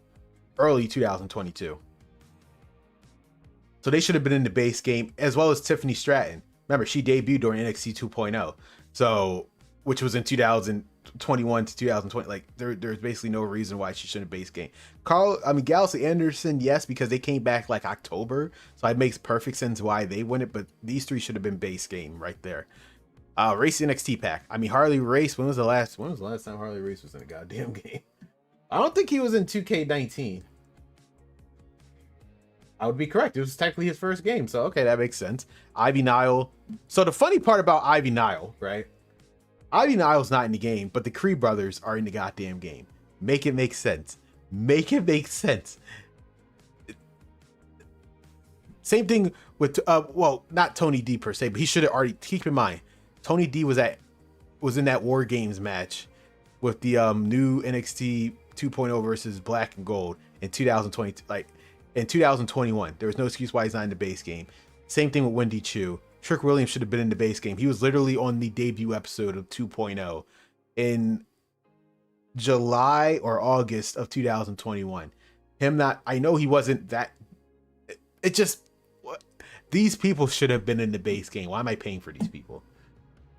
early 2022. So they should have been in the base game, as well as Tiffany Stratton. Remember, she debuted during NXT 2.0, so which was in 2021 to 2020. Like there's basically no reason why she shouldn't base game. Galaxy Anderson, yes, because they came back like October, so it makes perfect sense why they win it. But these three should have been base game right there. Race NXT pack. I mean, Harley Race. When was the last time Harley Race was in a goddamn game? I don't think he was in 2K19. I would be correct. It was technically his first game, so okay, that makes sense. Ivy Nile. So the funny part about Ivy Nile, right? Ivy Nile's not in the game, but the Creed brothers are in the goddamn game. Make it make sense. Make it make sense. Same thing with well, not Tony D per se, but he should have already. Keep in mind, Tony D was in that WarGames match with the new NXT 2.0 versus Black and Gold in 2020. Like in 2021, there was no excuse why he's not in the base game. Same thing with Wendy Chu. Trick Williams should have been in the base game. He was literally on the debut episode of 2.0 in July or August of 2021. I know he wasn't that. It just, these people should have been in the base game. Why am I paying for these people?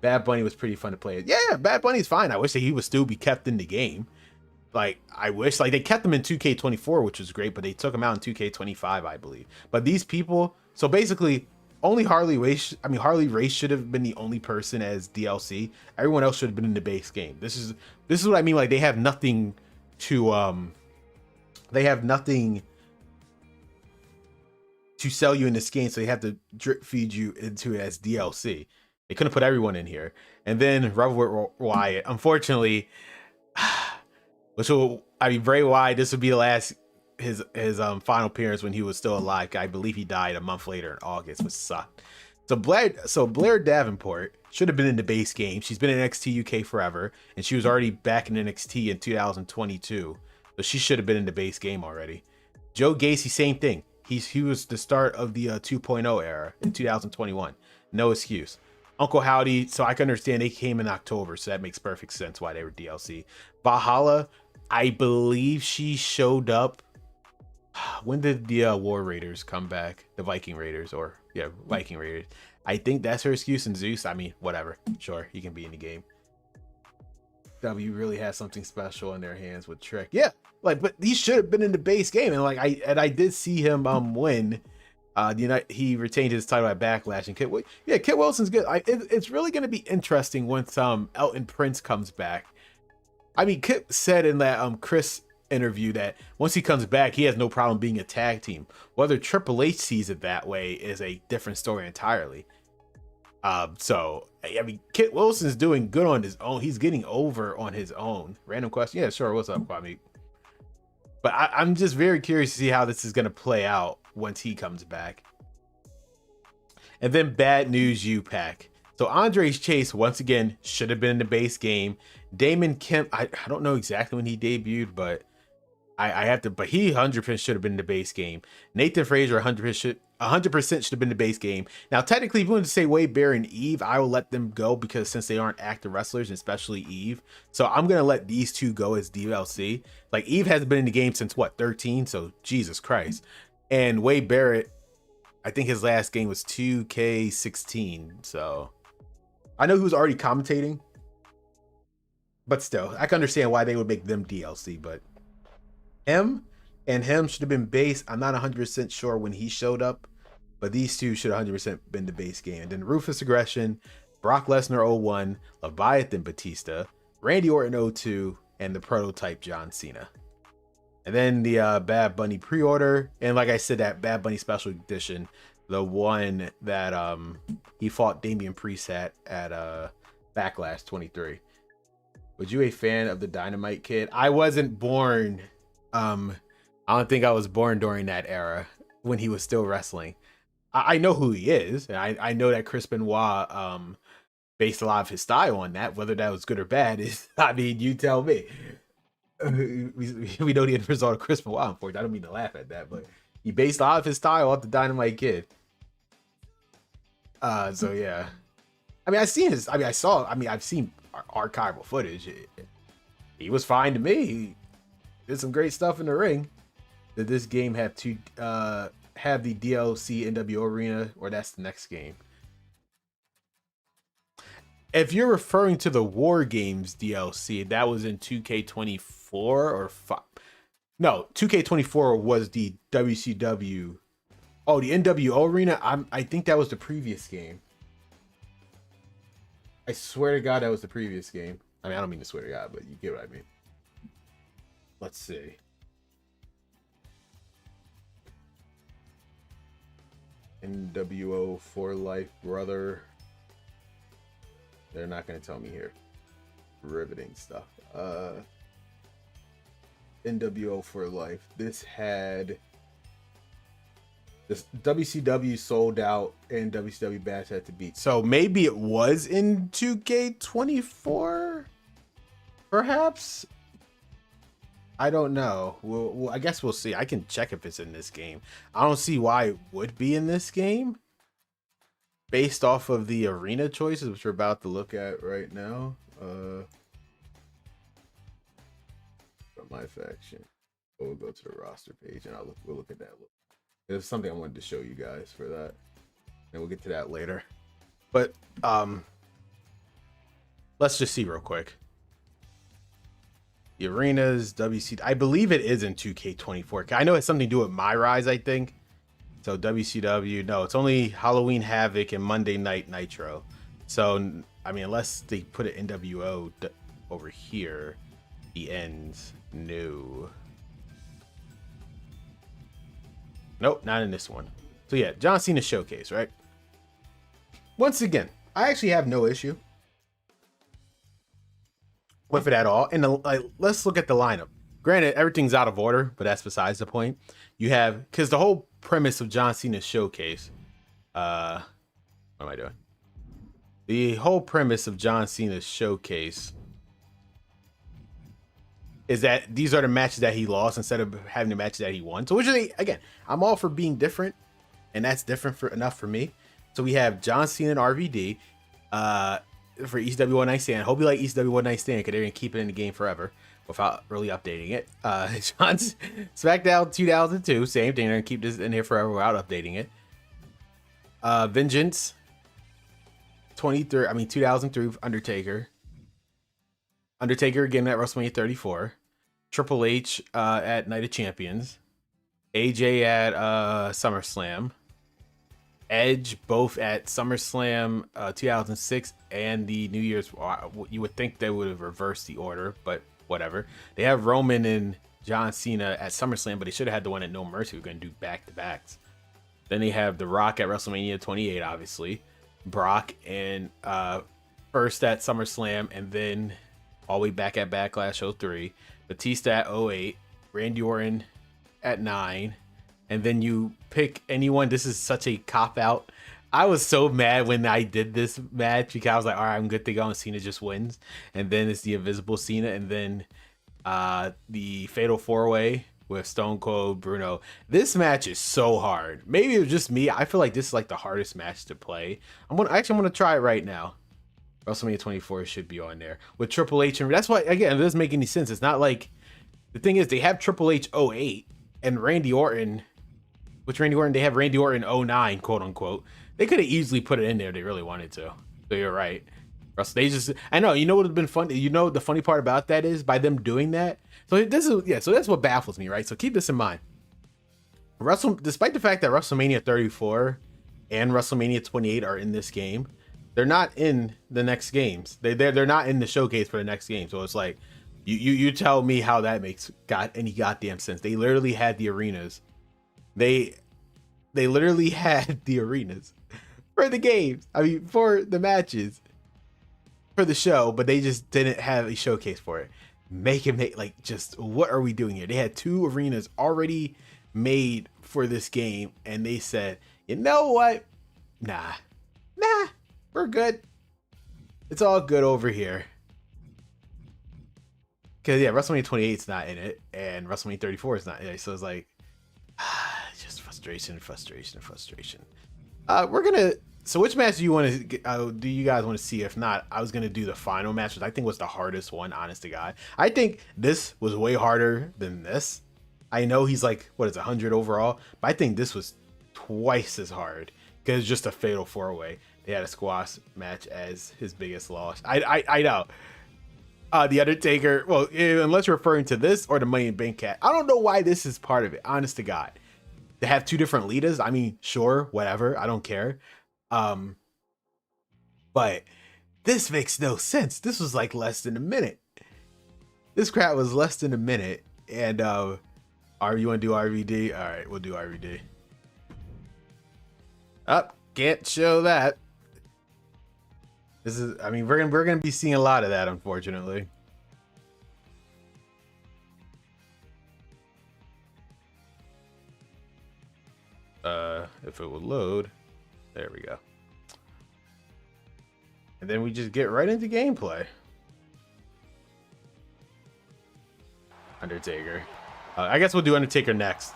Bad Bunny was pretty fun to play. Yeah, Bad Bunny's fine. I wish that he would still be kept in the game. Like, I wish, like, they kept him in 2K24, which was great, but they took him out in 2K25, I believe. But these people, so basically, only Harley Race should have been the only person as DLC. Everyone else should have been in the base game. This is what I mean. Like, they have nothing to sell you in this game, so they have to drip feed you into it as DLC. They couldn't put everyone in here. And then Rivalry Wyatt, unfortunately, Bray Wyatt, this would be the last his final appearance when he was still alive. I believe he died a month later in August, which sucked. So Blair Davenport should have been in the base game. She's been in NXT UK forever, and she was already back in NXT in 2022. So she should have been in the base game already. Joe Gacy, same thing. He was the start of the 2.0 era in 2021. No excuse. Uncle Howdy, so I can understand they came in October, so that makes perfect sense why they were DLC. Valhalla, I believe she showed up. When did the War Raiders come back? The Viking Raiders, Viking Raiders. I think that's her excuse. And Zeus, I mean, whatever. Sure, he can be in the game. W really has something special in their hands with Trick. Yeah, like, but he should have been in the base game, and like I did see him win. He retained his title at Backlash, and Kit Wilson's good. It's really going to be interesting once Elton Prince comes back. I mean, Kit said in that Chris interview that once he comes back, he has no problem being a tag team. Whether Triple H sees it that way is a different story entirely. So I mean, Kit Wilson's doing good on his own. He's getting over on his own. Random question. Yeah, sure. What's up, Kwame? But I'm just very curious to see how this is going to play out once he comes back. And then Bad News U-Pack. So Andres Chase, once again, should have been in the base game. Damon Kemp, I don't know exactly when he debuted, but I have to, but he 100% should have been the base game. Nathan Frazier 100% should have been the base game. Now, technically, if you want to say Wade Barrett and Eve, I will let them go because since they aren't active wrestlers, especially Eve, so I'm gonna let these two go as DLC. Like Eve hasn't been in the game since what 13, so Jesus Christ. And Wade Barrett, I think his last game was 2K16. So I know he was already commentating, but still, I can understand why they would make them DLC, but. Him should have been base. I'm not 100% sure when he showed up, but these two should 100% been the base game. And then Ruthless Aggression, Brock Lesnar 01, Leviathan Batista, Randy Orton 02, and the prototype John Cena. And then the Bad Bunny pre-order, and like I said, that Bad Bunny special edition, the one that he fought Damian Priest at Backlash 23. Was you a fan of the Dynamite Kid? I wasn't born. I don't think I was born during that era when he was still wrestling. I know who he is, and I know that Chris Benoit based a lot of his style on that. Whether that was good or bad is, I mean, you tell me. We know the end result of Chris Benoit, unfortunately. I don't mean to laugh at that, but he based a lot of his style off the Dynamite Kid. So yeah. I mean, I've seen I've seen archival footage. He was fine to me. He did some great stuff in the ring. Did this game have to have the DLC NWO Arena, or that's the next game? If you're referring to the WarGames DLC, that was in 2K24 or 5. No, 2K24 was the WCW. Oh, the NWO Arena. I think that was the previous game. I swear to God, that was the previous game. I mean, I don't mean to swear to God, but you get what I mean. Let's see. NWO for Life, brother. They're not going to tell me here. Riveting stuff. NWO for Life. This WCW sold out and WCW Bash had to beat. So maybe it was in 2K24? Perhaps? I don't know. Well, I guess we'll see. I can check if it's in this game. I don't see why it would be in this game based off of the arena choices, which we're about to look at right now. MyFaction. We'll go to the roster page and we'll look at that. There's something I wanted to show you guys for that, and we'll get to that later. But let's just see real quick. The arenas, WC, I believe it is in 2K24. I know it's something to do with MyRise, I think. So WCW, no, it's only Halloween Havoc and Monday Night Nitro. So, I mean, unless they put it NWO over here, the ends, no. Nope, not in this one. So yeah, John Cena Showcase, right? Once again, I actually have no issue with it at all. And let's look at the lineup. Granted, everything's out of order, but that's besides the point. You have, because the whole premise of John Cena's Showcase, what am I doing? The whole premise of John Cena's Showcase is that these are the matches that he lost instead of having the matches that he won. So, which is, again, I'm all for being different, and that's different enough for me. So we have John Cena and RVD for ECW One Night Stand. Hope you like ECW One Night Stand because they're gonna keep it in the game forever without really updating it. John's SmackDown 2002, same thing. They're gonna keep this in here forever without updating it. Vengeance 2003 Undertaker. Undertaker again at WrestleMania 34. Triple H at Night of Champions. AJ at SummerSlam. Edge both at SummerSlam 2006 and the New Year's. You would think they would have reversed the order, but whatever. They have Roman and John Cena at SummerSlam, but they should have had the one at No Mercy. We're going to do back-to-backs. Then they have The Rock at WrestleMania 28, obviously. Brock and first at SummerSlam, and then all the way back at Backlash 03. Batista at 08. Randy Orton at 9. And then you pick anyone. This is such a cop-out. I was so mad when I did this match because I was like, all right, I'm good to go. And Cena just wins. And then it's the Invisible Cena. And then The Fatal 4-Way with Stone Cold, Bruno. This match is so hard. Maybe it was just me. I feel like this is like the hardest match to play. I'm gonna try it right now. WrestleMania 24 should be on there with Triple H, and that's why again it doesn't make any sense. It's not like the thing is they have Triple H 08 and Randy Orton, which Randy Orton they have Randy Orton 09, quote unquote. They could have easily put it in there if they really wanted to. So you're right. They just, I know, you know what would have been fun. You know, the funny part about that is by them doing that. So this is, yeah, so that's what baffles me, right? So keep this in mind. Despite the fact that WrestleMania 34 and WrestleMania 28 are in this game, they're not in the next games. They're not in the showcase for the next game. So it's like, you tell me how that makes any goddamn sense. They literally had the arenas. They literally had the arenas for the games. I mean, for the matches. For the show, but they just didn't have a showcase for it. Just what are we doing here? They had 2 arenas already made for this game, and they said, you know what? Nah, we're good. It's all good over here. Because yeah, WrestleMania 28 is not in it, and WrestleMania 34 is not in it. So it's like, just frustration. We're gonna. So which match do you want to? Do you guys want to see? If not, I was gonna do the final match, which I think was the hardest one. Honest to God, I think this was way harder than this. I know he's like what is 100 overall, but I think this was twice as hard because it's just a fatal 4-way. They had a squash match as his biggest loss. I know. The Undertaker. Well, unless you're referring to this or the Money in the Bank cat, I don't know why this is part of it. Honest to God, they have 2 different leaders. I mean, sure, whatever. I don't care. But this makes no sense. This was like less than a minute. This crap was less than a minute. And you want to do RVD? All right, we'll do RVD. Can't show that. This is, I mean, we're gonna be seeing a lot of that, unfortunately. If it would load. There we go. And then we just get right into gameplay. Undertaker. I guess we'll do Undertaker next.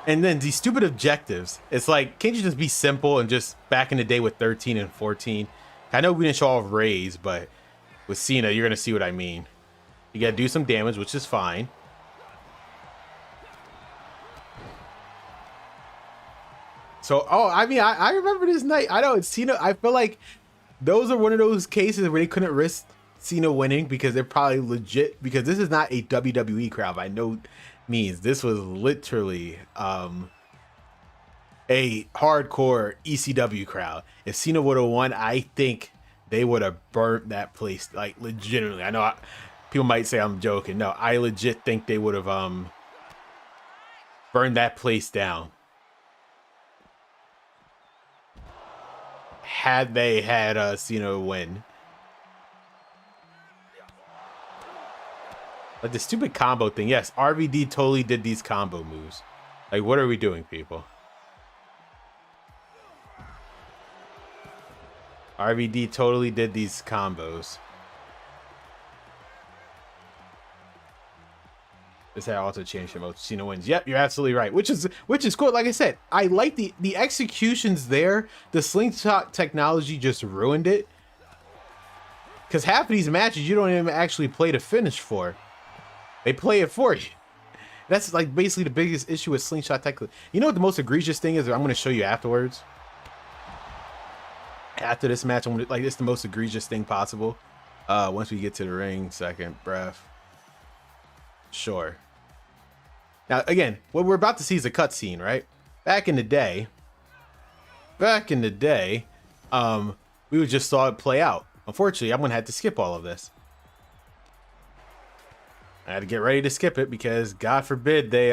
And then these stupid objectives. It's like, can't you just be simple and just back in the day with 13 and 14? I know we didn't show off Rays, but with Cena, you're going to see what I mean. You got to do some damage, which is fine. So, I mean, I remember this night. I know it's Cena. I feel like those are one of those cases where they couldn't risk Cena winning because they're probably legit. Because this is not a WWE crowd. I know means this was literally a hardcore ECW crowd. If Cena would have won, I think they would have burnt that place like legitimately. I know people might say I'm joking. No, I legit think they would have burned that place down. Had they had Cena win. Like the stupid combo thing. Yes, RVD totally did these combo moves. Like, what are we doing, people? RVD totally did these combos. This had also changed the most. Cena wins. Yep, you're absolutely right. Which is cool. Like I said, I like the executions there. The slingshot technology just ruined it. Because half of these matches you don't even actually play to finish for. They play it for you. That's like basically the biggest issue with slingshot technology. You know what the most egregious thing is? I'm going to show you afterwards. After this match, I'm gonna, like, it's the most egregious thing possible. Once we get to the ring, second breath. Sure. Now, again, what we're about to see is a cutscene, right? Back in the day, we just saw it play out. Unfortunately, I'm gonna have to skip all of this. I had to get ready to skip it because, God forbid, they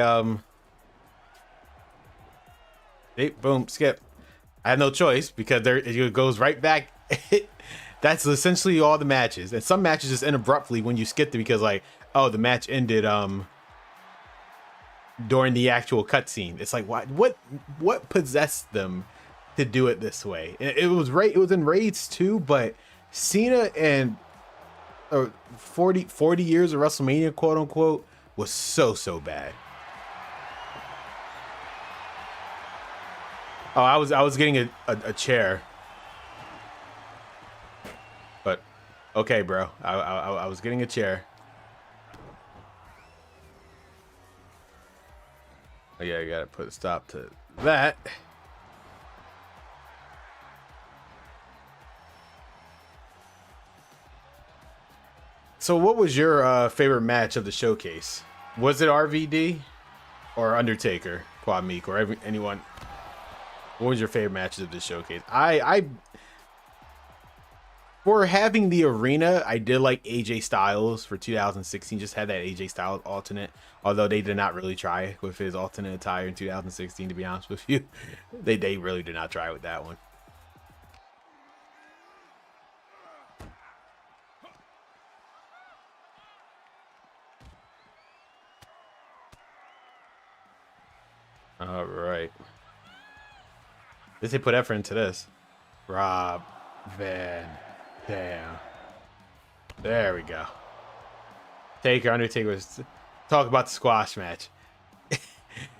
boom, skip. I had no choice because it goes right back. That's essentially all the matches, and some matches just end abruptly when you skip it because, like, oh, the match ended during the actual cutscene. It's like, what possessed them to do it this way? It was in Raids too, but Cena and 40 years of WrestleMania, quote unquote, was so bad. Oh, I was getting a chair. But okay, bro. I was getting a chair. Oh yeah, I gotta put a stop to that. So what was your favorite match of the showcase? Was it RVD or Undertaker, Quad Meek, or anyone? What was your favorite matches of the showcase? I for having the arena, I did like AJ Styles for 2016. Just had that AJ Styles alternate, although they did not really try with his alternate attire in 2016. To be honest with you, they really did not try with that one. All right. At least they put effort into this. Rob Van Dam. There we go. Taker, Undertaker was talk about the squash match.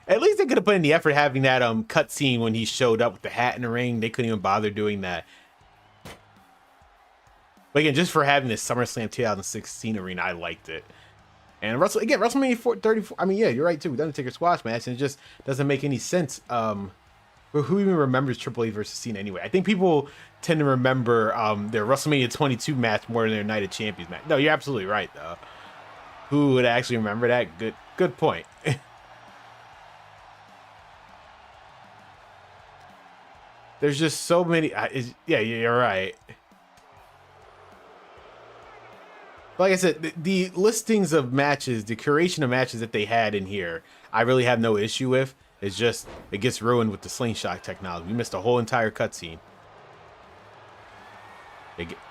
At least they could have put in the effort having that cut scene when he showed up with the hat in the ring. They couldn't even bother doing that. But again, just for having this SummerSlam 2016 arena, I liked it. And WrestleMania 34. I mean, yeah, you're right too. With Undertaker squash match, and it just doesn't make any sense. Who even remembers Triple H versus Cena anyway? I think people tend to remember their WrestleMania 22 match more than their Night of Champions match. No, you're absolutely right though. Who would actually remember that? Good point. There's just so many. Yeah, you're right. Like I said, the listings of matches, the curation of matches that they had in here, I really have no issue with. It's just, it gets ruined with the slingshot technology. We missed a whole entire cutscene.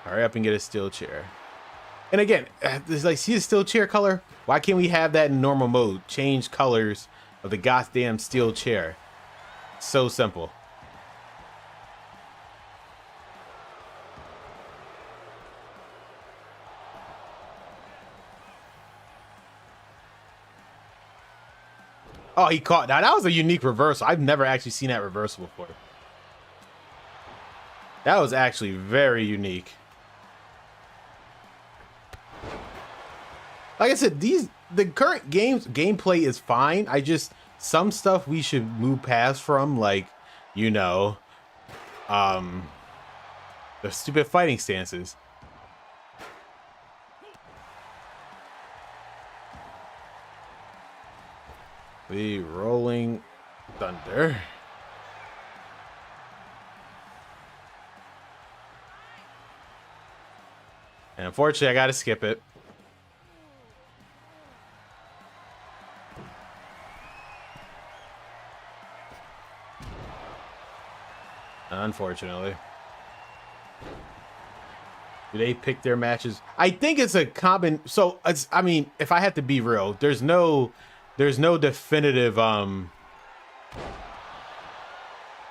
Hurry up and get a steel chair. And again, it's like, see the steel chair color? Why can't we have that in normal mode? Change colors of the goddamn steel chair. So simple. Oh, he caught. Now, that was a unique reversal. I've never actually seen that reversal before. That was actually very unique. Like I said, the current gameplay is fine. Some stuff we should move past from, like, you know, the stupid fighting stances. The Rolling Thunder. And unfortunately, I gotta skip it. Unfortunately. Do they pick their matches? I think it's a common. So, I mean, if I have to be real, there's no definitive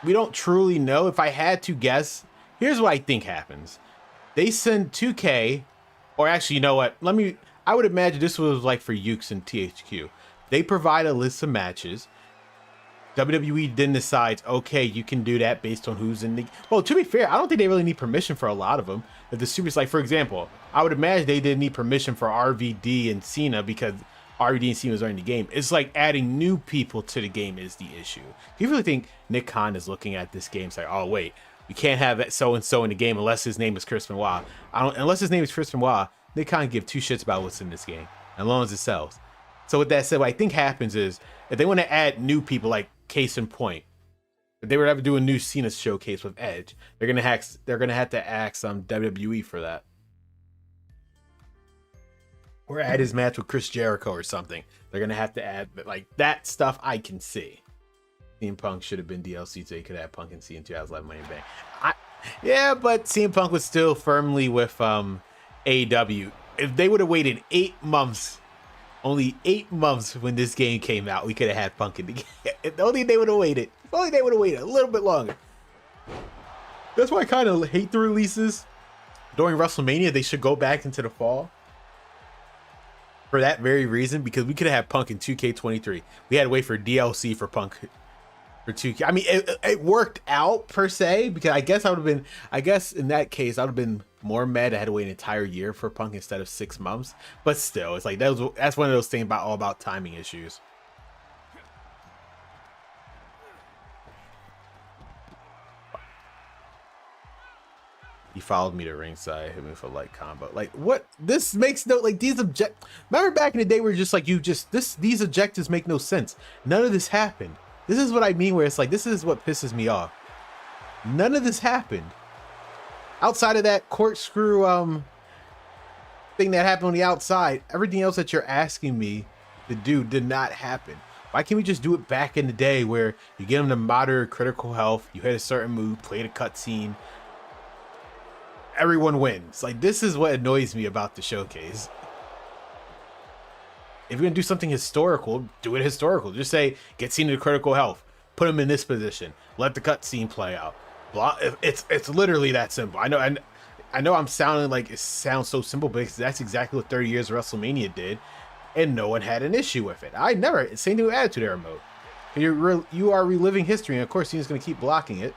we don't truly know. If I had to guess, here's what I think happens. They send 2K, or actually, you know what, I would imagine this was like for Ukes and THQ. They provide a list of matches. WWE then decides, okay, you can do that based on who's in the. Well, to be fair, I don't think they really need permission for a lot of them. If the supers, like, for example, I would imagine they didn't need permission for RVD and Cena because RVD and Cena was already in the game. It's like adding new people to the game is the issue. Do you really think Nick Khan is looking at this game and say, oh wait, we can't have so and so in the game unless his name is Chris Benoit? Unless his name is Chris Benoit, Nick Khan give two shits about what's in this game, as long as it sells. So with that said, what I think happens is if they want to add new people, like case in point, if they were to ever do a new Cena showcase with Edge, they're gonna have to ask WWE for that. Or add his match with Chris Jericho or something. They're gonna have to add, like, that stuff I can see. CM Punk should have been DLC so he could have Punk and Cena in 2011 Money in the Bank. Yeah, but CM Punk was still firmly with AEW. If they would have waited 8 months, only 8 months when this game came out, we could have had Punk in the game. If only they would have waited. If only they would have waited a little bit longer. That's why I kind of hate the releases. during WrestleMania, they should go back into the fall for that very reason, because we could have had Punk in 2K23. We had to wait for DLC for Punk for 2K. I mean, it worked out per se, because I guess in that case, I would have been more mad I had to wait an entire year for Punk instead of 6 months. But still, it's like that's one of those things all about timing issues. He followed me to ringside, hit me with a light combo. Like, what? This makes no, like, these remember back in the day where just like these objectives make no sense. None of this happened. This is what I mean, where it's like, this is what pisses me off. None of this happened. Outside of that corkscrew thing that happened on the outside, everything else that you're asking me to do did not happen. Why can't we just do it back in the day where you get them to moderate critical health, you hit a certain move, play the cutscene, everyone wins? Like, this is what annoys me about the showcase. If you're gonna do something historical, do it historical. Just say, get Cena to critical health, put him in this position, let the cutscene play out. Blah. It's literally that simple. I know I'm sounding like it sounds so simple, but that's exactly what 30 years of WrestleMania did, and no one had an issue with it. Same thing with Attitude Era mode. You are reliving history, and of course Cena's gonna keep blocking it.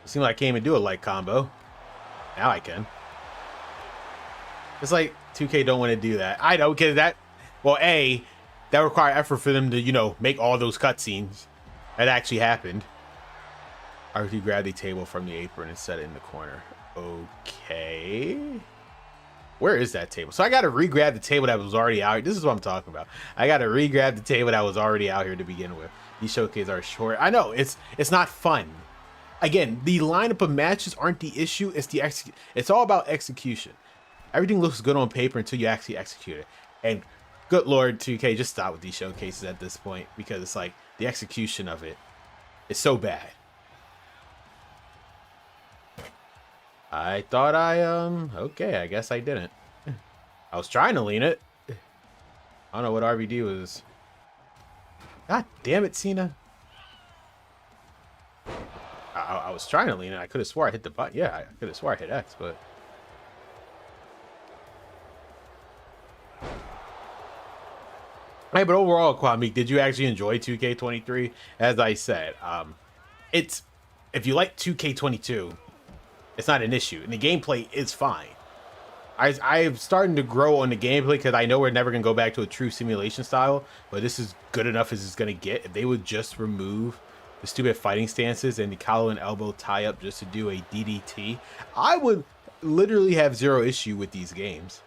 It seemed like I can't even do a light combo. Now I can. It's like 2K don't want to do that. I know, because that require effort for them to, you know, make all those cutscenes. That actually happened. RT grabbed the table from the apron and set it in the corner. Okay. Where is that table? So I got to re-grab the table that was already out here. This is what I'm talking about. I got to re-grab the table that was already out here to begin with. These showcases are short. I know, it's not fun. Again, the lineup of matches aren't the issue. It's all about execution. Everything looks good on paper until you actually execute it. And good Lord, 2K, just stop with these showcases at this point, because it's like the execution of it is so bad. I thought okay, I guess I didn't. I was trying to lean it. I don't know what RVD was. God damn it, Cena. I was trying to lean it. I could have swore I hit the button. Yeah, I could have swore I hit X, but... Hey, but overall, Kwame, did you actually enjoy 2K23? As I said, if you like 2K22, it's not an issue, and the gameplay is fine. I'm starting to grow on the gameplay, because I know we're never going to go back to a true simulation style, but this is good enough as it's going to get. If they would just remove the stupid fighting stances and the collar and elbow tie up just to do a DDT, I would literally have zero issue with these games.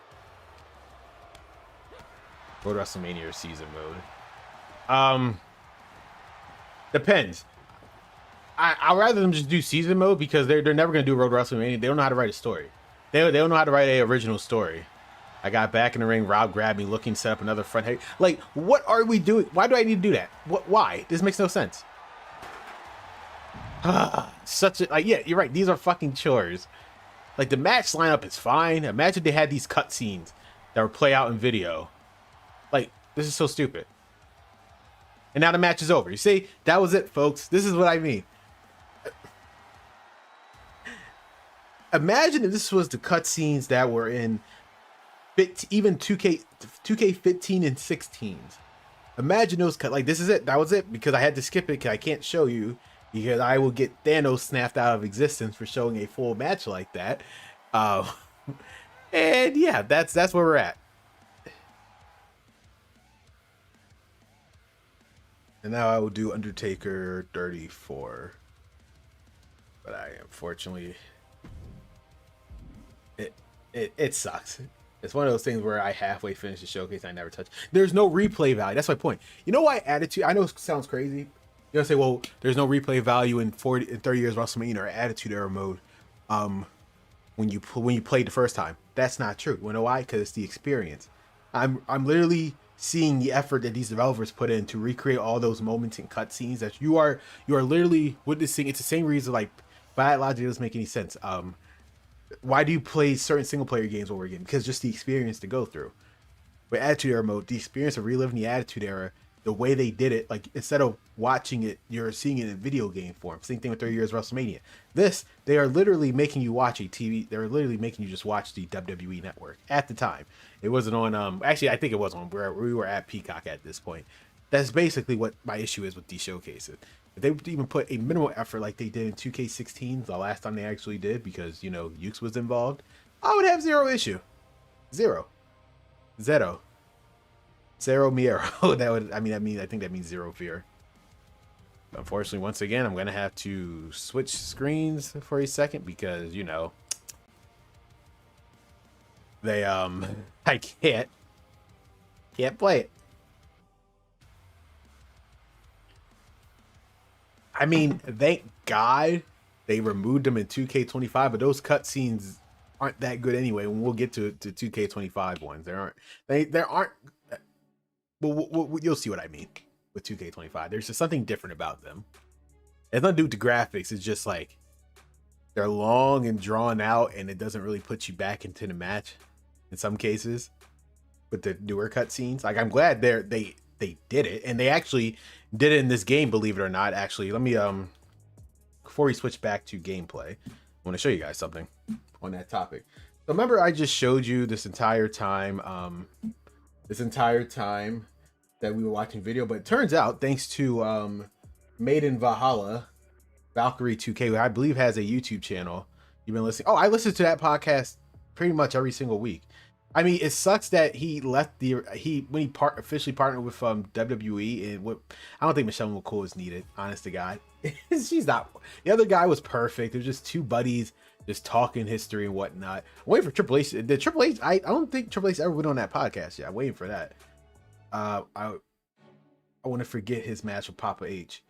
Road WrestleMania or season mode. Depends. I'd rather them just do season mode, because they're never gonna do Road WrestleMania. They don't know how to write a story. They don't know how to write an original story. I got back in the ring. Rob grabbed me, looking to set up another front head. Like, what are we doing? Why do I need to do that? Why? This makes no sense. Yeah, you're right. These are fucking chores. Like, the match lineup is fine. Imagine they had these cutscenes that would play out in video. Like, this is so stupid. And now the match is over. You see, that was it, folks. This is what I mean. Imagine if this was the cutscenes that were in even 2K15 and 16s. Imagine those like, this is it. That was it, because I had to skip it, because I can't show you, because I will get Thanos snapped out of existence for showing a full match like that. And yeah, that's where we're at. And now I will do Undertaker 34. But unfortunately, it sucks. It's one of those things where I halfway finish the showcase, I never touch. There's no replay value. That's my point. You know why Attitude? I know it sounds crazy. You're gonna say, well, there's no replay value in 30 years WrestleMania or Attitude Era mode. When you played the first time, that's not true. You know why? Because it's the experience. I'm literally seeing the effort that these developers put in to recreate all those moments and cutscenes that you are literally witnessing. It's the same reason, like, that logic doesn't make any sense. Why do you play certain single player games over again? Because just the experience to go through. With Attitude Era mode, the experience of reliving the Attitude Era, the way they did it, like instead of watching it, you're seeing it in video game form. Same thing with 30 Years WrestleMania. This, they are literally making you watch a TV. They're literally making you just watch the WWE network at the time. It wasn't on, actually, I think it was on where we were at Peacock at this point. That's basically what my issue is with these showcases. If they would even put a minimal effort like they did in 2K16, the last time they actually did, because, you know, Ukes was involved, I would have zero issue. Zero. Zero. Zero Miero. That would, I think that means zero fear. Unfortunately, once again, I'm gonna have to switch screens for a second because, you know, they I can't play it. I mean, thank God they removed them in 2K25, but those cutscenes aren't that good anyway. When we'll get to 2K25 ones, there aren't. But you'll see what I mean with 2K25. There's just something different about them. It's nothing to do with the graphics. It's just like they're long and drawn out, and it doesn't really put you back into the match in some cases with the newer cutscenes. Like, I'm glad they did it, and they actually did it in this game, believe it or not. Actually, let me before we switch back to gameplay, I want to show you guys something on that topic. So remember, I just showed you this entire time that we were watching video, but it turns out, thanks to Maiden Valhalla, Valkyrie 2K, who I believe has a YouTube channel. You've been listening. Oh, I listen to that podcast pretty much every single week. I mean, it sucks that he left when he officially partnered with WWE, and I don't think Michelle McCool is needed, honest to God. She's not. The other guy was perfect. It was just two buddies just talking history and whatnot. I'm waiting for Triple H. The Triple H, I don't think Triple H ever went on that podcast yet. I'm waiting for that. I want to forget his match with Papa H.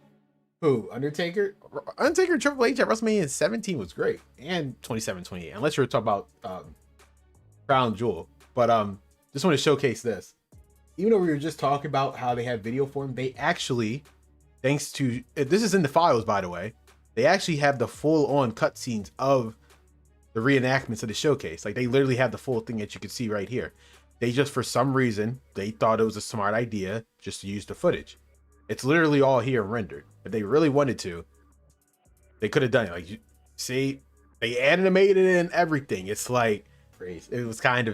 Who? Undertaker and Triple H at WrestleMania 17 was great, and 27, 28. Unless you were talking about Crown Jewel, but just want to showcase this. Even though we were just talking about how they have video form, they actually, thanks to this is in the files, by the way, they actually have the full-on cutscenes of the reenactments of the showcase. Like, they literally have the full thing that you can see right here. They just, for some reason, they thought it was a smart idea just to use the footage. It's literally all here rendered. If they really wanted to, they could have done it. Like, you see, they animated it and everything. It's like, it kind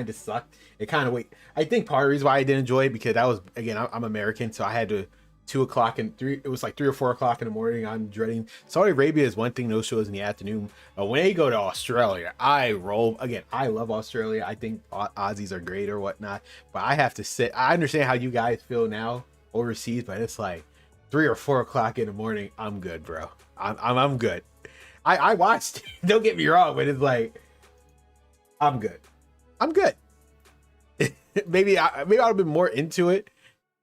of sucked. I think part of the reason why I didn't enjoy it, because that was, again, I'm American, so I had to 2 o'clock and 3, it was like 3 or 4 o'clock in the morning. I'm dreading. Saudi Arabia is one thing, those shows in the afternoon. When they go to Australia, I roll. Again, I love Australia. I think Aussies are great or whatnot, but I have to sit. I understand how you guys feel now overseas, but it's like 3 or 4 o'clock in the morning. I'm good, bro. I'm good. I watched, don't get me wrong, but it's like, I'm good. maybe I would have been more into it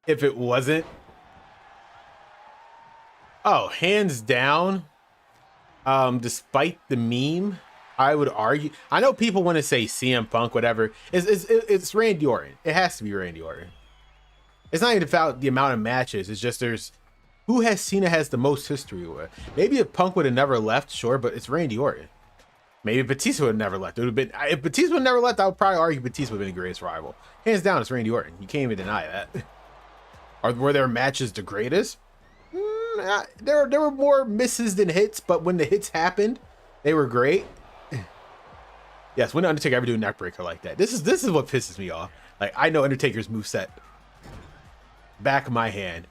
if it wasn't. Oh, hands down. Despite the meme, I would argue. I know people want to say CM Punk, whatever. It's Randy Orton. It has to be Randy Orton. It's not even about the amount of matches. It's just who Cena has the most history with. Maybe if Punk would have never left, sure, but it's Randy Orton. Maybe Batista would have never left. It would have been, if Batista would have never left, I would probably argue Batista would have been the greatest rival. Hands down, it's Randy Orton. You can't even deny that. Were their matches the greatest? There were more misses than hits, but when the hits happened, they were great. Yes, when Undertaker ever do a neckbreaker like that, this is what pisses me off. Like, I know Undertaker's moveset back of my hand.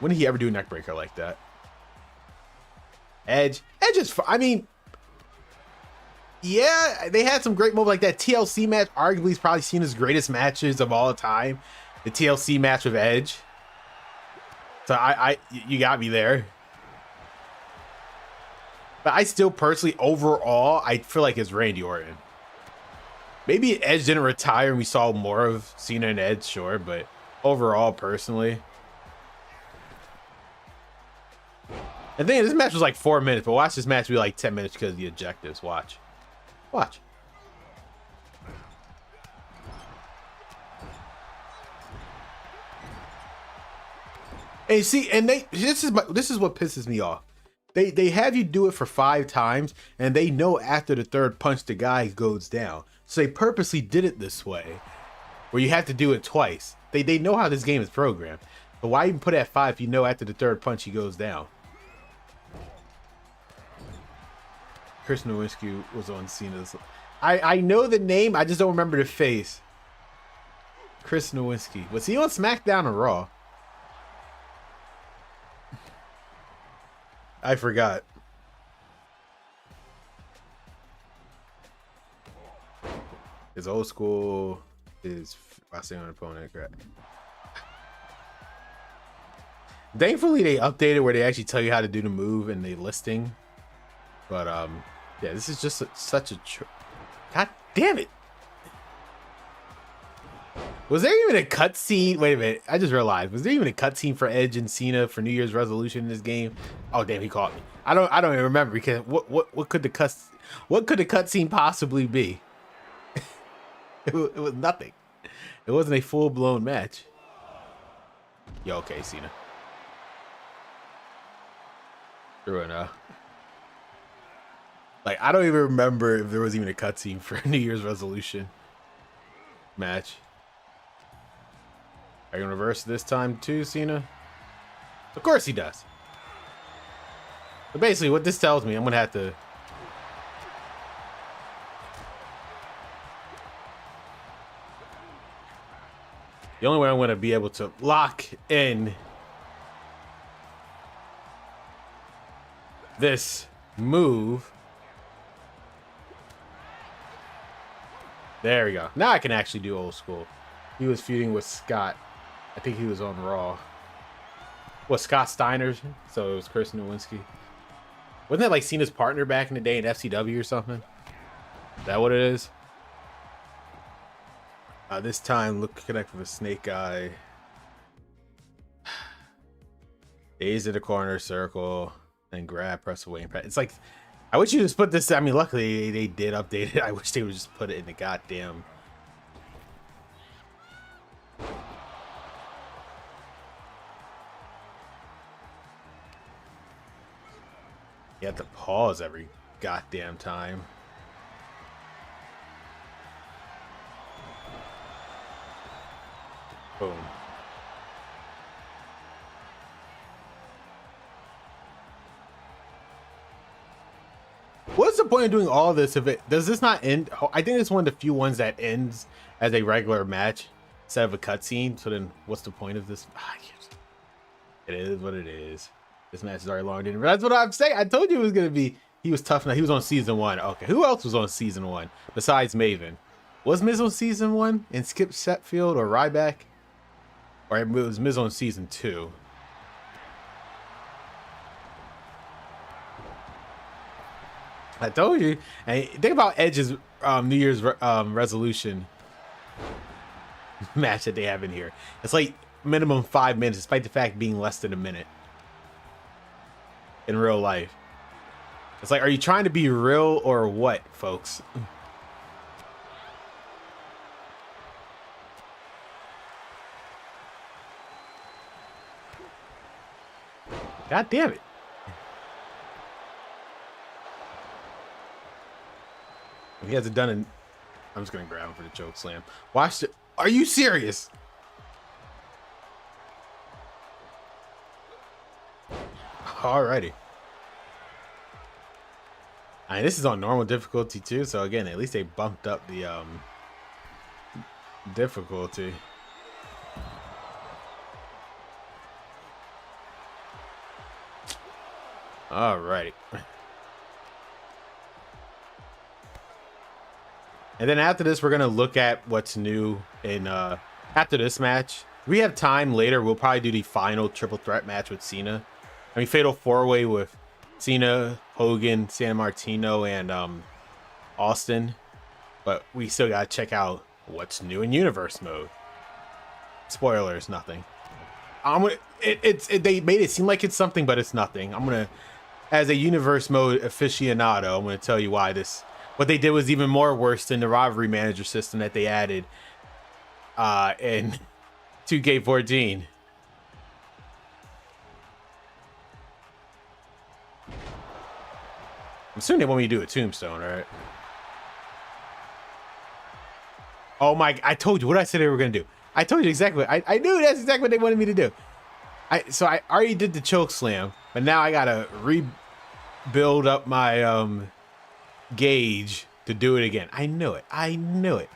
When did he ever do a neckbreaker like that? Edge is, I mean, yeah, they had some great moves like that TLC match. Arguably, is probably Cena's greatest matches of all time. The TLC match with Edge. So you got me there. But I still personally, overall, I feel like it's Randy Orton. Maybe Edge didn't retire and we saw more of Cena and Edge, sure, but overall, personally. And then this match was like 4 minutes, but watch this match be like 10 minutes because of the objectives. Watch. And you see, and this is what pisses me off. They have you do it for 5 times, and they know after the third punch the guy goes down. So they purposely did it this way. where you have to do it twice. They know how this game is programmed. But why even put it at 5 if you know after the third punch he goes down? Chris Nowinski was on Cena's. I know the name, I just don't remember the face. Chris Nowinski. Was he on SmackDown or Raw? I forgot. His old school is boxing on opponent. Thankfully, they updated where they actually tell you how to do the move in the listing. But yeah, this is just such a. God damn it! Was there even a cutscene? Wait a minute, I just realized. Was there even a cutscene for Edge and Cena for New Year's resolution in this game? Oh damn, he caught me. I don't even remember because what could the cutscene possibly be? It was nothing. It wasn't a full-blown match. Yo, okay, Cena. Through it now. Like, I don't even remember if there was even a cutscene for a New Year's resolution match. Are you gonna reverse this time too, Cena? Of course he does. But basically, what this tells me, I'm gonna have to. The only way I'm going to be able to lock in this move. There we go. Now I can actually do old school. He was feuding with Scott. I think he was on Raw. What, Scott Steiner? So it was Chris Nowinski. Wasn't that like Cena's partner back in the day in FCW or something? Is that what it is? This time, look, connect with a snake eye. Days in the corner, circle, and grab, press away. And press. It's like, I wish you just put this. I mean, luckily they did update it. I wish they would just put it in the goddamn. You have to pause every goddamn time. Boom. What's the point of doing all this if it does this not end? I think it's one of the few ones that ends as a regular match instead of a cutscene. So then what's the point of this? It is what it is. This match is already long. That's what I'm saying. I told you it was gonna be. He was tough enough. He was on season 1. Okay, who else was on season 1 besides Maven? Was Miz on season 1 and Skip Sheffield or Ryback? Or it was Miz on season 2. I told you. And think about Edge's New Year's resolution match that they have in here. It's like minimum 5 minutes, despite the fact being less than a minute in real life. It's like, are you trying to be real or what, folks? God damn it. If he hasn't done it, I'm just going to grab him for the choke slam. Watch it. Are you serious? Alrighty. I mean, this is on normal difficulty too, so again, at least they bumped up the difficulty. Alrighty. And then after this, we're gonna look at what's new in after this match. We have time later. We'll probably do the final triple threat match with Cena. I mean, fatal 4-way with Cena, Hogan, San Martino, and Austin. But we still gotta check out what's new in universe mode. Spoilers, nothing. They made it seem like it's something, but it's nothing. I'm gonna, as a universe mode aficionado, I'm gonna tell you why this. What they did was even more worse than the rivalry manager system that they added in 2K14. I'm assuming they want me to do a tombstone, right? Oh my, I told you what I said they were going to do. I told you exactly. I knew that's exactly what they wanted me to do. So I already did the choke slam, but now I got to rebuild up my gauge to do it again. I knew it. I knew it.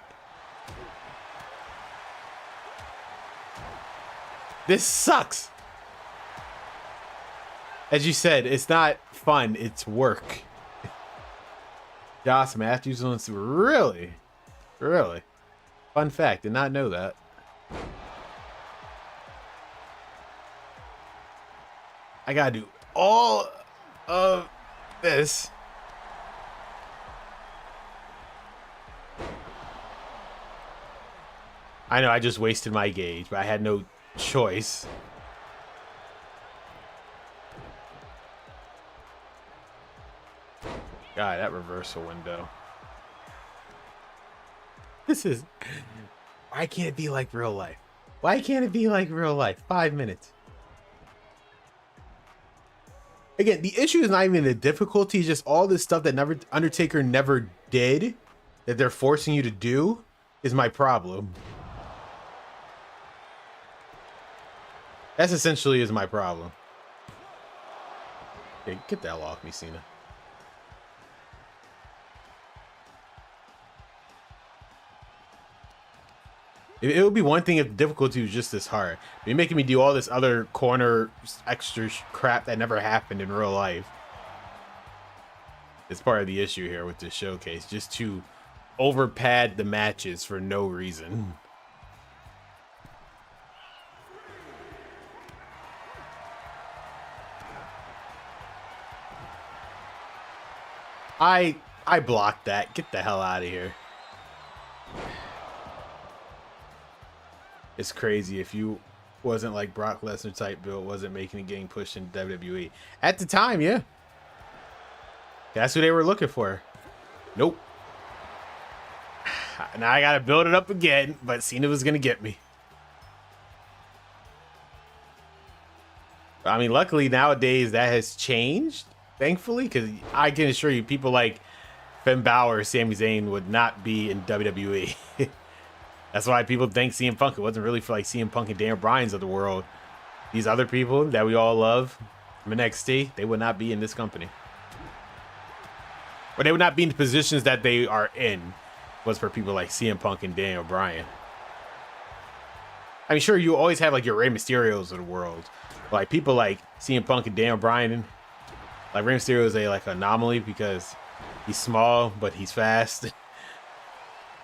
This sucks. As you said, it's not fun. It's work. Josh Matthews wants really? Fun fact, did not know that. I gotta do all of this. I know I just wasted my gauge, but I had no choice. God, that reversal window. This is... Why can't it be like real life? Why can't it be like real life? 5 minutes. Again, the issue is not even the difficulty, just all this stuff that Undertaker never did, that they're forcing you to do, is my problem. That's essentially is my problem. Okay, get the hell off me, Cena. It would be one thing if the difficulty was just this hard. You're making me do all this other corner extra crap that never happened in real life. It's part of the issue here with this showcase. Just to overpad the matches for no reason. I blocked that. Get the hell out of here. It's crazy if you wasn't like Brock Lesnar type build, wasn't making it getting pushed in WWE. At the time, yeah. That's who they were looking for. Nope. Now I gotta build it up again, but Cena was gonna get me. I mean, luckily nowadays that has changed, thankfully, because I can assure you people like Finn Balor, Sami Zayn would not be in WWE. That's why people think CM Punk. It wasn't really for like CM Punk and Daniel Bryan's of the world. These other people that we all love from NXT, they would not be in this company. Or they would not be in the positions that they are in was for people like CM Punk and Daniel Bryan. I mean, sure, you always have like your Rey Mysterios of the world. Like people like CM Punk and Daniel Bryan. Like Rey Mysterio is a like anomaly because he's small, but he's fast.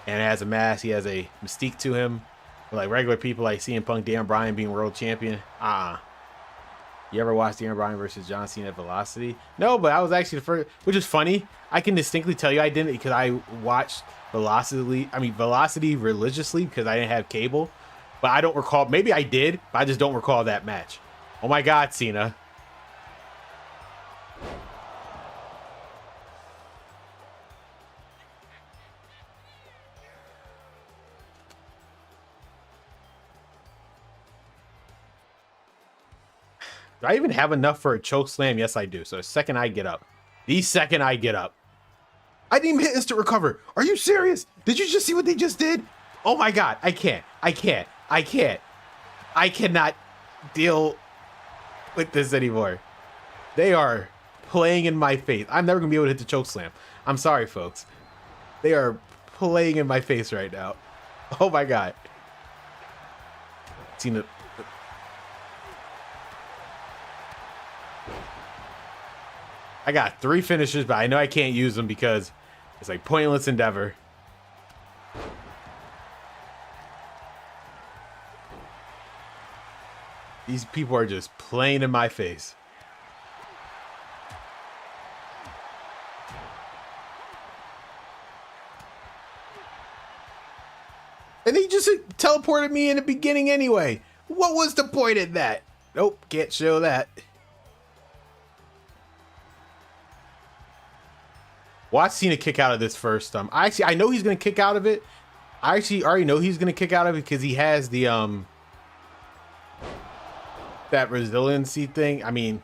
And has a mask, he has a mystique to him. But like regular people like CM Punk, Daniel Bryan being world champion. You ever watch Daniel Bryan versus John Cena at Velocity? No, but I was actually the first, which is funny. I can distinctly tell you I didn't because I watched Velocity religiously because I didn't have cable. But I don't recall, maybe I did, but I just don't recall that match. Oh my God, Cena. Do I even have enough for a choke slam? Yes, I do. So the second I get up. I didn't even hit instant recover. Are you serious? Did you just see what they just did? Oh my God. I cannot deal with this anymore. They are playing in my face. I'm never going to be able to hit the choke slam. I'm sorry, folks. They are playing in my face right now. Oh my God. Cena. I got 3 finishes, but I know I can't use them because it's like pointless endeavor. These people are just playing in my face. And they just teleported me in the beginning anyway. What was the point of that? Nope, can't show that. Watch Cena kick out of this first. I know he's gonna kick out of it. I actually already know he's gonna kick out of it because he has the that resiliency thing. I mean,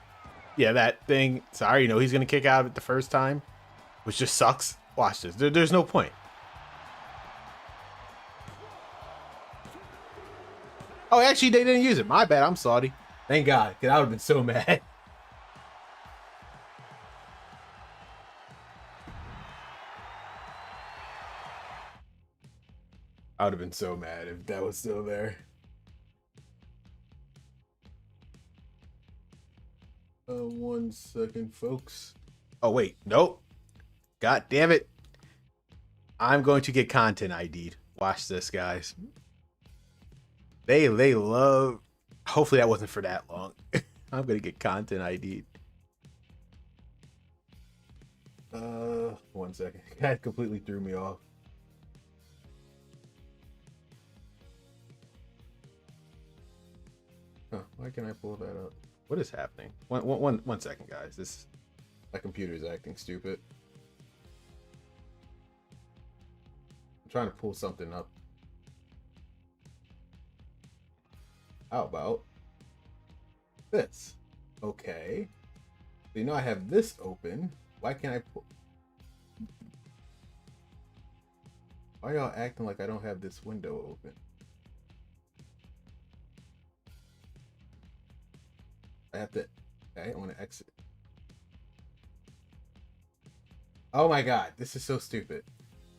yeah, that thing. So I already know he's gonna kick out of it the first time, which just sucks. Watch this. There's no point. Oh, actually, they didn't use it. My bad. I'm sorry. Thank God, because I would have been so mad. I would have been so mad if that was still there. 1 second, folks. Oh, wait. Nope. God damn it. I'm going to get content ID'd. Watch this, guys. They love... Hopefully that wasn't for that long. I'm going to get content ID'd. 1 second. That completely threw me off. Huh, why can't I pull that up? What is happening? One second, guys. My computer is acting stupid. I'm trying to pull something up. How about this? Okay. So you know I have this open. Why can't I pull? Why are y'all acting like I don't have this window open? I have to... Okay, I want to exit. Oh my God, this is so stupid.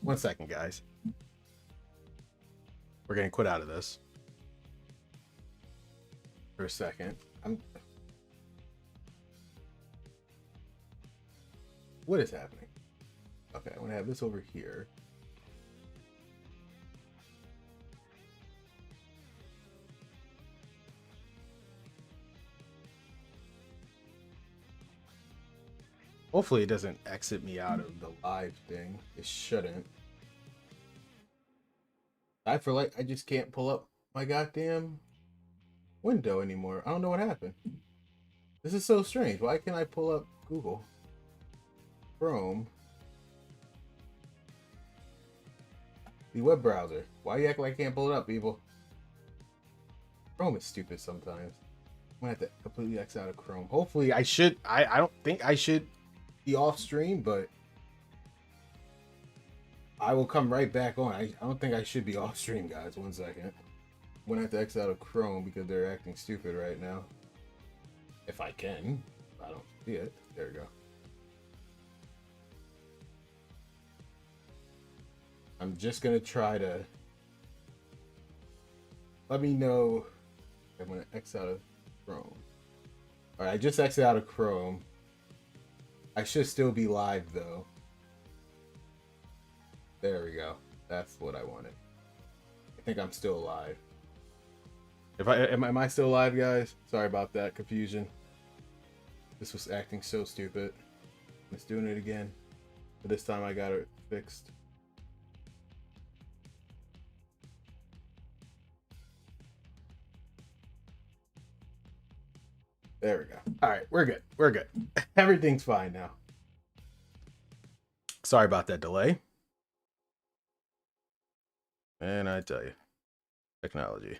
1 second, guys. We're gonna quit out of this for a second. What is happening? Okay, I want to have this over here. Hopefully it doesn't exit me out of the live thing. It shouldn't. I feel like I just can't pull up my goddamn window anymore. I don't know what happened. This is so strange. Why can't I pull up Google Chrome? The web browser. Why you act like I can't pull it up, people? Chrome is stupid sometimes. I'm gonna have to completely X out of Chrome. Hopefully I should. I don't think I should be off stream, but I will come right back on. I don't think I should be off stream, guys. 1 second. I'm gonna have to X out of Chrome because they're acting stupid right now. If I can. I don't see it. There we go. I'm just gonna try to... Let me know. I'm gonna X out of Chrome. Alright, I just exited out of Chrome. I should still be live though. There we go. That's what I wanted. I think I'm still live. Am I still live, guys? Sorry about that confusion. This was acting so stupid. It's doing it again. But this time I got it fixed. There we go. All right, we're good. We're good. Everything's fine now. Sorry about that delay. And I tell you, technology.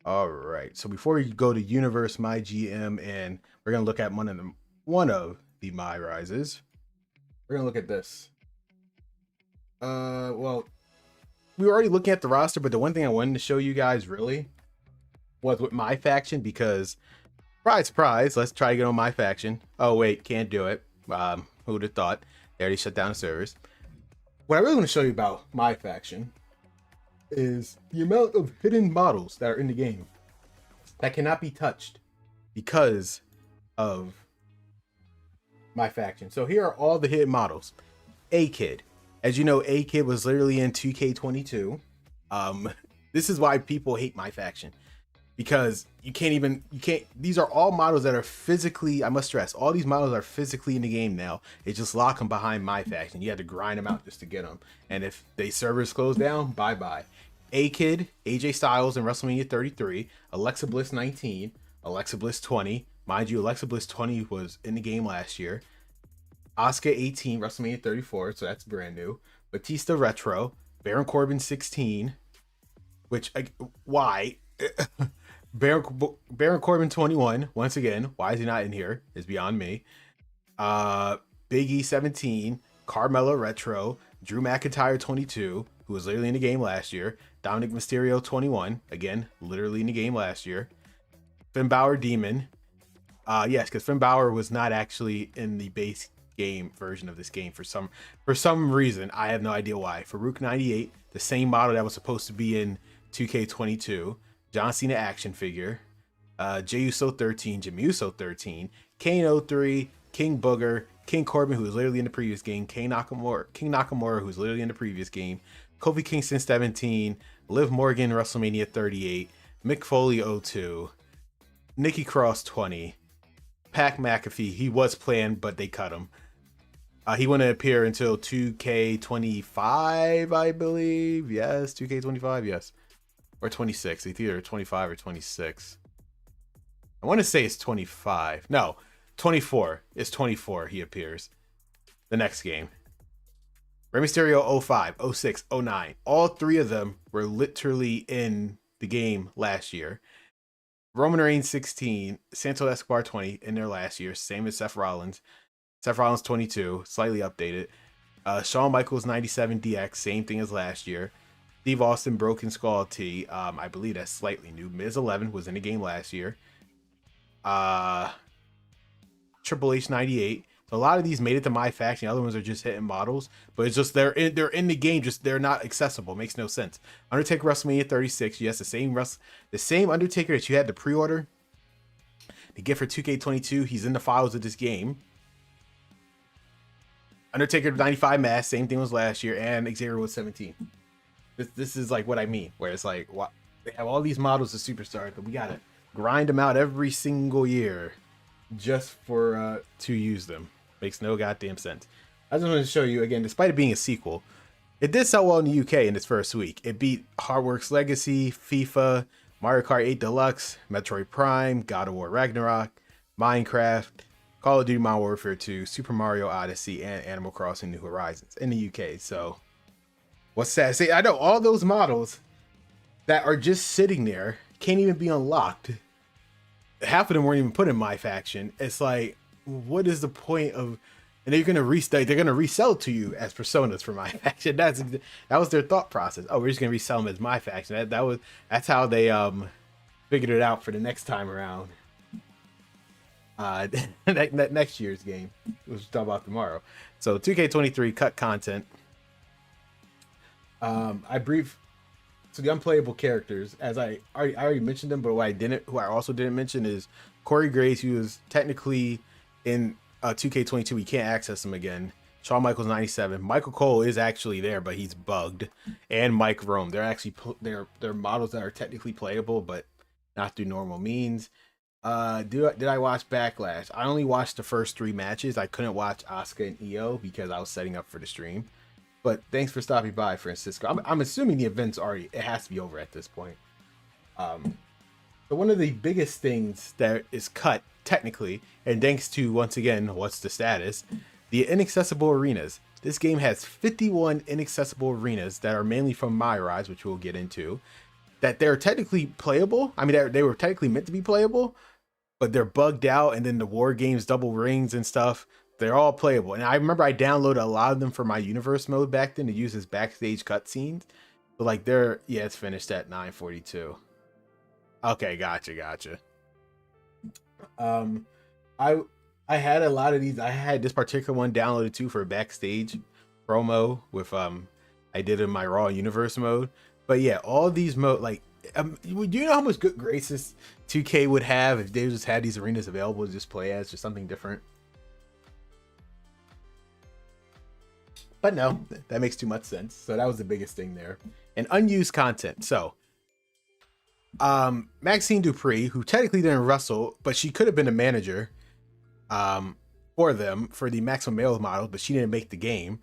All right. So before we go to Universe MyGM, and we're gonna look at one of the My Rises. We're gonna look at this. Well, we were already looking at the roster, but the one thing I wanted to show you guys really was with MyFaction, because surprise, surprise, let's try to get on MyFaction. Oh wait, can't do it. Who would have thought? They already shut down the servers. What I really want to show you about MyFaction is the amount of hidden models that are in the game that cannot be touched because of MyFaction. So here are all the hidden models. A-Kid. As you know, A-Kid was literally in 2K22. This is why people hate MyFaction, because you can't, these are all models that are physically, I must stress, all these models are physically in the game now. They just lock them behind MyFaction. You had to grind them out just to get them. And if the servers close down, bye-bye. A-Kid, AJ Styles in WrestleMania 33, Alexa Bliss 19, Alexa Bliss 20. Mind you, Alexa Bliss 20 was in the game last year. Asuka 18, WrestleMania 34, so that's brand new. Batista Retro, Baron Corbin 16, which, why? Baron Corbin 21, once again, why is he not in here? Is beyond me. Big E 17, Carmella Retro, Drew McIntyre 22, who was literally in the game last year. Dominic Mysterio 21, again, literally in the game last year. Finn Balor Demon. Yes, because Finn Balor was not actually in the base game version of this game for some reason. I have no idea why. Farouk 98, the same model that was supposed to be in 2K22. John Cena action figure. Jey Uso 13, Jimmy Uso 13, Kane 03, King Booger, King Corbin, who was literally in the previous game, King Nakamura, who was literally in the previous game, Kofi Kingston 17, Liv Morgan WrestleMania 38, Mick Foley 02, Nikki Cross 20, Pat McAfee, he was planned, but they cut him. He wouldn't appear until 2K25, I believe. Yes, 2K25, yes. Or 26. It's either 25 or 26. I want to say it's 25. No, 24. It's 24 he appears. The next game. Rey Mysterio 05, 06, 09. All three of them were literally in the game last year. Roman Reigns 16, Santos Escobar 20 in their last year. Same as Seth Rollins. Seth Rollins 22, slightly updated. Shawn Michaels 97 DX, same thing as last year. Steve Austin Broken Skull T, I believe that's slightly new. Miz 11 was in the game last year. Triple H 98. So a lot of these made it to MyFaction. The other ones are just hitting models, but it's just they're in the game. Just they're not accessible. Makes no sense. Undertaker WrestleMania 36. Yes, the same Undertaker that you had to pre-order to get for 2K22. He's in the files of this game. Undertaker 95 mask. Same thing was last year, and Xavier was 17. This is like what I mean, where it's like what they have all these models of superstars, but we gotta grind them out every single year just for to use them. Makes no goddamn sense. I just wanted to show you again, despite it being a sequel, it did sell well in the UK in its first week. It beat Hardworks Legacy, FIFA, Mario Kart 8 Deluxe, Metroid Prime, God of War Ragnarok, Minecraft, Call of Duty Modern Warfare 2, Super Mario Odyssey, and Animal Crossing New Horizons in the UK. So what's sad? See, I know all those models that are just sitting there can't even be unlocked. Half of them weren't even put in MyFaction. It's like, what is the point of? And they're gonna resell it to you as personas for MyFaction. That was their thought process. Oh, we're just gonna resell them as MyFaction. That's how they figured it out for the next time around. That next year's game, which we'll talk about tomorrow. So 2K23 cut content. So the unplayable characters, as I already mentioned them, but who I also didn't mention is Corey Graves, who is technically in 2K22. We can't access him again. Shawn Michaels 97. Michael Cole is actually there, but he's bugged. And Mike Rome. They're actually they're models that are technically playable, but not through normal means. Did I watch Backlash? I only watched the first 3 matches. I couldn't watch Asuka and Io because I was setting up for the stream. But thanks for stopping by, Francisco. I'm assuming the event's it has to be over at this point. So one of the biggest things that is cut technically, and thanks to, once again, what's the status? The inaccessible arenas. This game has 51 inaccessible arenas that are mainly from MyRise, which we'll get into. That they're technically playable. I mean, they were technically meant to be playable, but they're bugged out. And then the WarGames double rings and stuff, they're all playable. And I remember I downloaded a lot of them for my universe mode back then to use as backstage cutscenes. But like it's finished at 9:42. Okay, gotcha. I had a lot of these. I had this particular one downloaded too for a backstage promo with I did in my Raw universe mode. But yeah, all these do you know how much good graces 2K would have if they just had these arenas available to just play as, just something different? But no, that makes too much sense. So that was the biggest thing there. And unused content. So Maxine Dupree, who technically didn't wrestle, but she could have been a manager for them for the Maximum Male model, but she didn't make the game.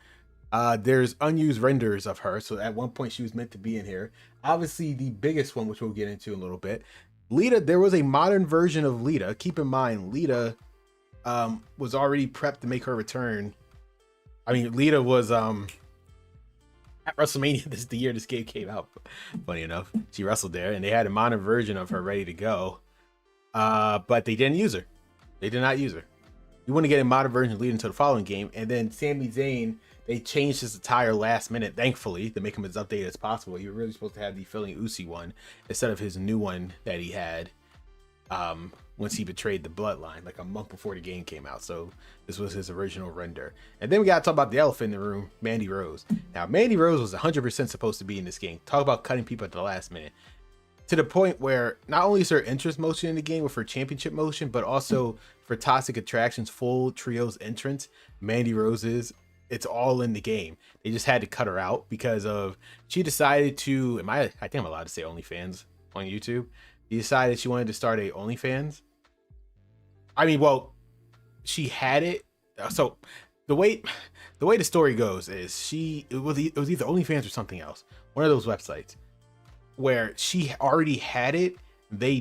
There's unused renders of her, so at one point she was meant to be in here. Obviously the biggest one, which we'll get into in a little bit, Lita. There was a modern version of Lita. Keep in mind, Lita was already prepped to make her return. I mean, Lita was at WrestleMania. This is the year this game came out. Funny enough, she wrestled there, and they had a modern version of her ready to go. But they didn't use her. They did not use her. You want to get a modded version leading to the following game, and then Sami Zayn, they changed his attire last minute, thankfully, to make him as updated as possible. You were really supposed to have the Philly Uzi one instead of his new one that he had once he betrayed the bloodline, like a month before the game came out. So this was his original render. And then we got to talk about the elephant in the room, Mandy Rose. Now, Mandy Rose was 100% supposed to be in this game. Talk about cutting people at the last minute. To the point where not only is her interest motion in the game with her championship motion, but also for Toxic Attraction's full trios entrance, Mandy Rose's, it's all in the game. They just had to cut her out because of, she decided to, I think I'm allowed to say OnlyFans on YouTube. She decided she wanted to start a OnlyFans. I mean, well, she had it. So the way the story goes is it was either OnlyFans or something else, one of those websites where she already had it. They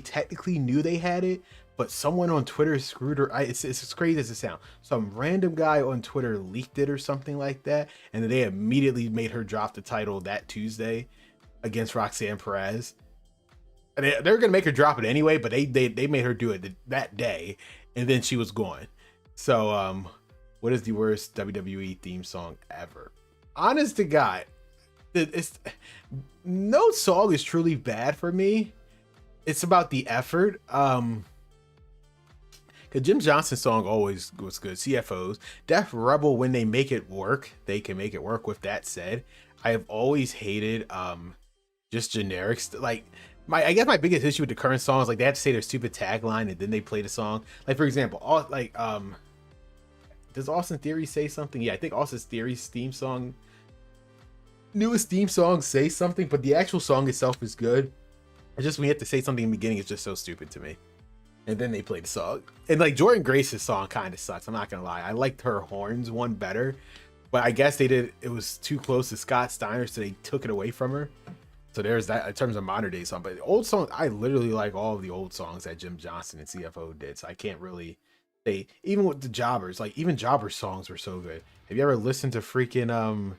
technically knew they had it, but someone on Twitter screwed her. It's as crazy as it sounds. Some random guy on Twitter leaked it or something like that, and then they immediately made her drop the title that Tuesday against Roxanne Perez. And they were gonna make her drop it anyway, but they made her do it that day, and then she was gone. So what is the worst WWE theme song ever? Honest to God, no song is truly bad for me. It's about the effort. Cause Jim Johnson's song always was good. CFOs, Def Rebel, when they make it work, they can make it work. With that said, I have always hated just generics. Like I guess my biggest issue with the current songs, like they have to say their stupid tagline and then they play the song. Like for example, does Austin Theory say something? Yeah, I think Austin Theory's theme song, newest theme song, say something, but the actual song itself is good. It's just when you have to say something in the beginning, it's just so stupid to me. And then they play the song. And like Jordan Grace's song kind of sucks. I'm not gonna lie. I liked her horns one better, but I guess it was too close to Scott Steiner, so they took it away from her. So there's that in terms of modern day song. But the old songs, I literally like all of the old songs that Jim Johnson and CFO did. So I can't really say, even with the Jobbers, like even Jobbers songs were so good. Have you ever listened to freaking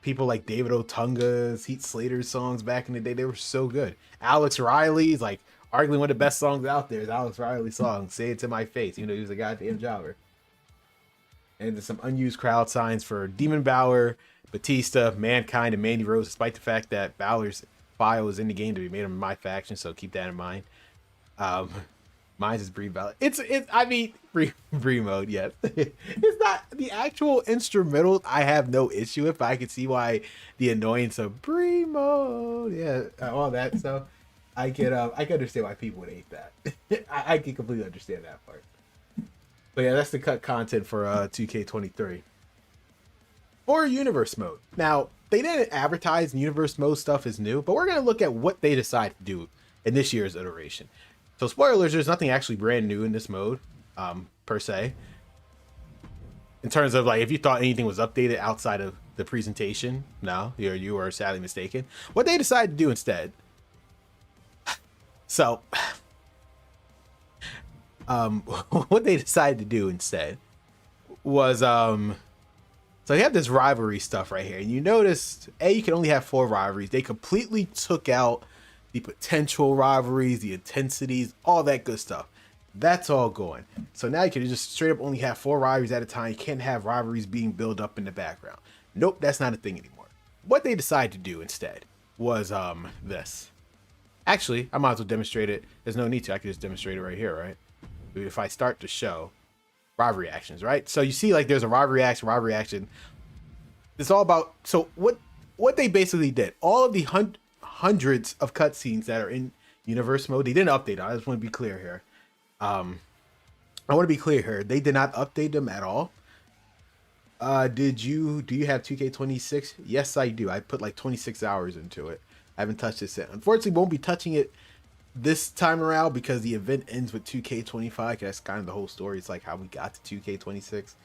people like David Otunga's, Heath Slater's songs back in the day? They were so good. Alex Riley's, like arguably one of the best songs out there is Alex Riley's song, Say It to My Face. You know, he was a goddamn jobber. And there's some unused crowd signs for Demon Balor, Batista, Mankind, and Mandy Rose, despite the fact that Balor's file is in the game to be made on MyFaction, so keep that in mind. Mine's is Brie Bella. I mean, Brie mode, yes. It's not the actual instrumental. I have no issue with, but I can see why the annoyance of Brie mode, yeah, all that stuff. I can understand why people would hate that. I can completely understand that part. But yeah, that's the cut content for 2K23. Or Universe mode. Now, they didn't advertise Universe mode stuff is new, but we're going to look at what they decide to do in this year's iteration. So spoilers, there's nothing actually brand new in this mode, per se. In terms of like, if you thought anything was updated outside of the presentation, no, you are sadly mistaken. What they decided to do instead. So, what they decided to do instead was, so you have this rivalry stuff right here, and you noticed, you can only have 4 rivalries. They completely took out the potential rivalries, the intensities, all that good stuff. That's all going. So now you can just straight up only have 4 rivalries at a time. You can't have rivalries being built up in the background. Nope, that's not a thing anymore. What they decided to do instead was this. Actually, I might as well demonstrate it. There's no need to. I can just demonstrate it right here, right? If I start to show rivalry actions, right? So you see like there's a rivalry action. It's all about, so what they basically did, all of the hundreds of cutscenes that are in universe mode, they didn't update them. I just want to be clear here. They did not update them at all. Do you have 2K26? Yes, I do. I put like 26 hours into it. I haven't touched it yet. Unfortunately, won't be touching it this time around because the event ends with 2K25. That's kind of the whole story. It's like how we got to 2K26.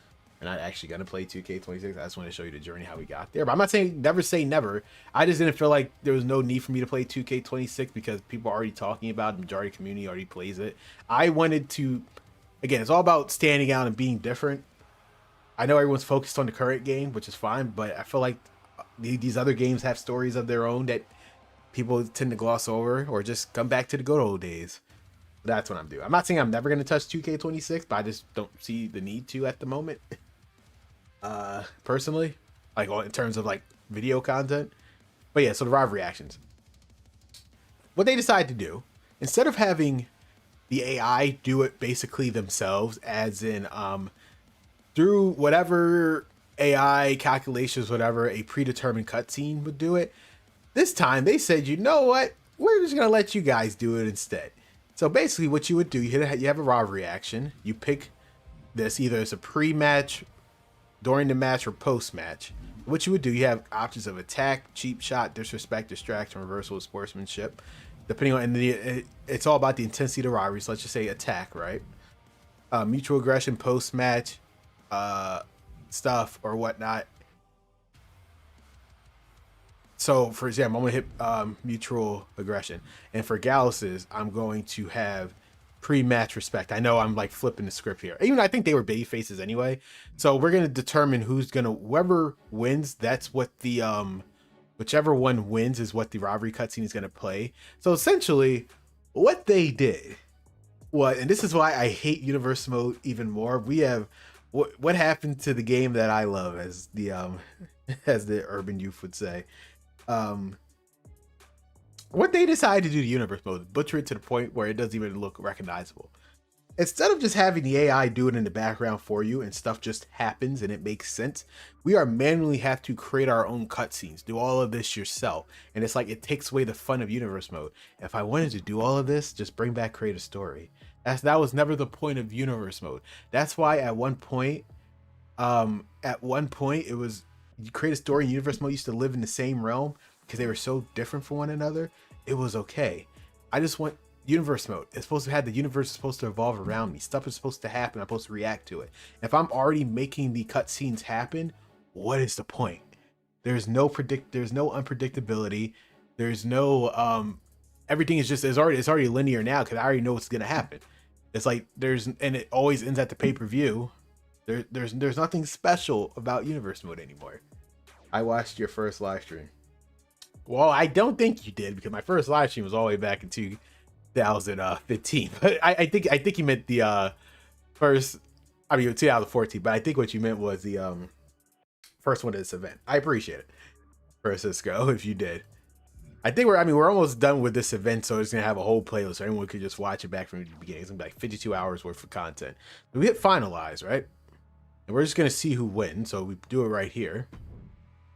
We're not actually going to play 2K26. I just want to show you the journey, how we got there. But I'm not saying never say never. I just didn't feel like there was no need for me to play 2K26 because people are already talking about it. The majority of the community already plays it. I wanted to, again, it's all about standing out and being different. I know everyone's focused on the current game, which is fine, but I feel like these other games have stories of their own that people tend to gloss over or just come back to the good old days. That's what I'm doing. I'm not saying I'm never going to touch 2K26, but I just don't see the need to at the moment. Personally, like in terms of like video content. But yeah, so the rivalry actions. What they decide to do, instead of having the AI do it basically themselves, as in through whatever AI calculations, whatever a predetermined cutscene would do it, this time they said, you know what? We're just gonna let you guys do it instead. So basically, what you would do, you have a rivalry action. You pick this either as a pre-match, during the match, or post-match. What you would do, you have options of attack, cheap shot, disrespect, distraction, reversal, sportsmanship. Depending on, and it's all about the intensity of the rivalry. So let's just say attack, right? Mutual aggression, post-match, stuff or whatnot. So for example, I'm gonna hit mutual aggression, and for Gallus's, I'm going to have pre-match respect. I know I'm like flipping the script here. Even I think they were baby faces anyway. So we're gonna determine whoever wins. That's what the whichever one wins is what the rivalry cutscene is gonna play. So essentially, what they did, and this is why I hate universe mode even more. We have what happened to the game that I love, as the as the urban youth would say. What they decided to do to universe mode, butcher it to the point where it doesn't even look recognizable. Instead of just having the AI do it in the background for you and stuff just happens and it makes sense, we are manually have to create our own cutscenes, do all of this yourself. And it's like, it takes away the fun of universe mode. If I wanted to do all of this, just bring back create a story. That was never the point of universe mode. That's why at one point it was, you create a story in universe mode used to live in the same realm because they were so different from one another. It was okay. I just want universe mode. It's supposed to have, the universe is supposed to evolve around me. Stuff is supposed to happen. I'm supposed to react to it. If I'm already making the cutscenes happen, what is the point? There's no unpredictability. There's no everything is just it's already linear now because I already know what's gonna happen. It's like and it always ends at the pay-per-view. There's nothing special about universe mode anymore. I watched your first live stream. Well, I don't think you did, because my first live stream was all the way back in 2015. But I think you meant the first, 2014. But I think what you meant was the first one of this event. I appreciate it, Francisco, if you did. I think we're almost done with this event, so it's gonna have a whole playlist so anyone could just watch it back from the beginning. It's gonna be like 52 hours worth of content. But we hit finalize, right? And we're just gonna see who wins. So we do it right here.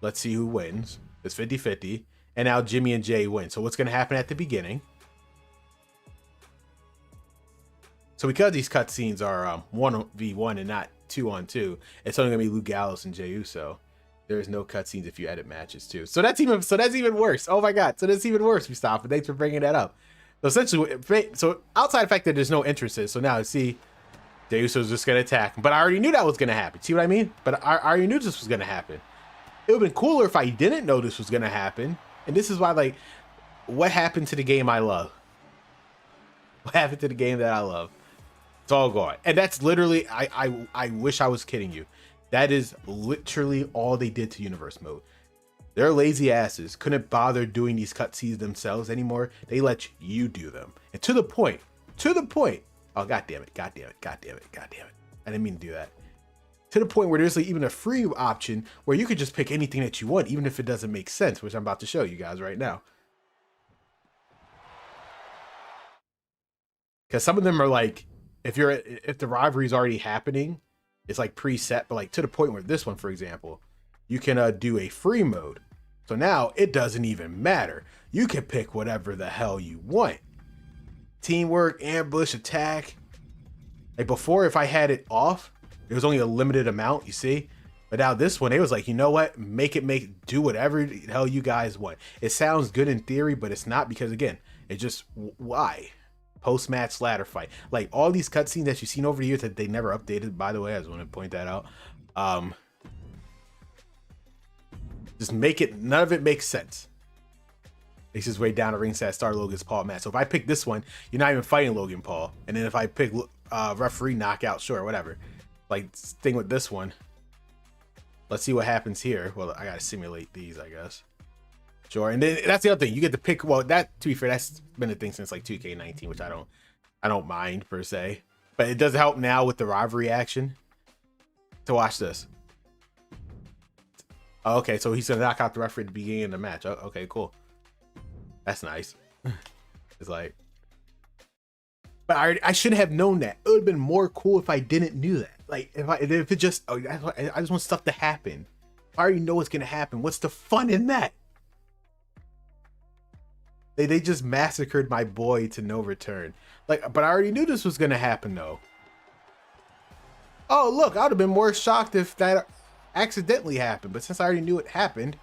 Let's see who wins. It's 50-50. And now Jimmy and Jay win. So what's going to happen at the beginning? So because these cutscenes are 1v1 and not 2-on-2, it's only going to be Luke Gallows and Jey Uso. There's no cutscenes if you edit matches too. So that's even worse. Oh my God. So that's even worse, Mustafa. Thanks for bringing that up. So essentially, so outside the fact that there's no entrances, so now see, Jey Uso's just going to attack. But I already knew that was going to happen. See what I mean? But I already knew this was going to happen. It would have been cooler if I didn't know this was going to happen. And this is why, like, what happened to the game I love? What happened to the game that I love? It's all gone. And that's literally, I wish I was kidding you. That is literally all they did to universe mode. Their lazy asses couldn't bother doing these cutscenes themselves anymore. They let you do them. And to the point. Oh, God damn it. I didn't mean to do that. To the point where there's like even a free option where you could just pick anything that you want, even if it doesn't make sense, which I'm about to show you guys right now. Because some of them are like, if the rivalry is already happening, it's like preset, but like to the point where this one, for example, you can do a free mode. So now it doesn't even matter. You can pick whatever the hell you want. Teamwork, ambush, attack. Like before, if I had it off, there was only a limited amount, you see? But now this one, it was like, you know what? Do whatever the hell you guys want. It sounds good in theory, but it's not, because again, it just, why? Post-match ladder fight. Like all these cutscenes that you've seen over the years that they never updated, by the way, I just want to point that out. Just none of it makes sense. Makes his way down to ringside, start Logan's Paul match. So if I pick this one, you're not even fighting Logan Paul. And then if I pick referee knockout, sure, whatever. Like thing with this one, let's see what happens here. Well, I gotta simulate these, I guess. Sure, and then that's the other thing, you get to pick. Well, that, to be fair, that's been a thing since like 2K19, which I don't I don't mind per se, but it does help now with the rivalry action to watch this. Oh, okay, so he's gonna knock out the referee at the beginning of the match. Oh, okay, cool. That's nice. It's like, but I should have known that. It would have been more cool if I didn't knew that. Like if it just, oh, I just want stuff to happen. I already know what's gonna happen. What's the fun in that? They just massacred my boy to no return. Like, but I already knew this was gonna happen though. Oh look, I would have been more shocked if that accidentally happened. But since I already knew it happened,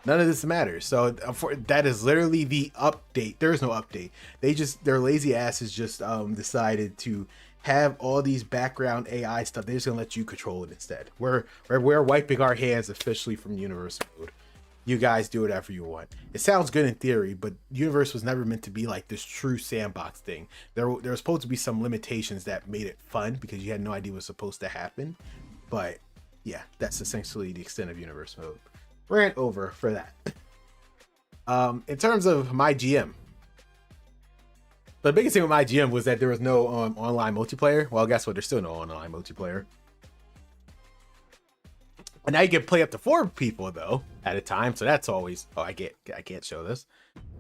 none of this matters. So that is literally the update. There is no update. Their lazy asses just decided to have all these background AI stuff. They're just gonna let you control it instead. We're wiping our hands officially from universe mode. You guys do whatever you want. It sounds good in theory, but universe was never meant to be like this true sandbox thing. There was supposed to be some limitations that made it fun because you had no idea what was supposed to happen. But yeah, that's essentially the extent of universe mode. Rant over for that. In terms of MyGM, the biggest thing with MyGM was that there was no online multiplayer. Well, guess what? There's still no online multiplayer. And now you can play up to 4 people though at a time. So that's always, oh, I can't show this,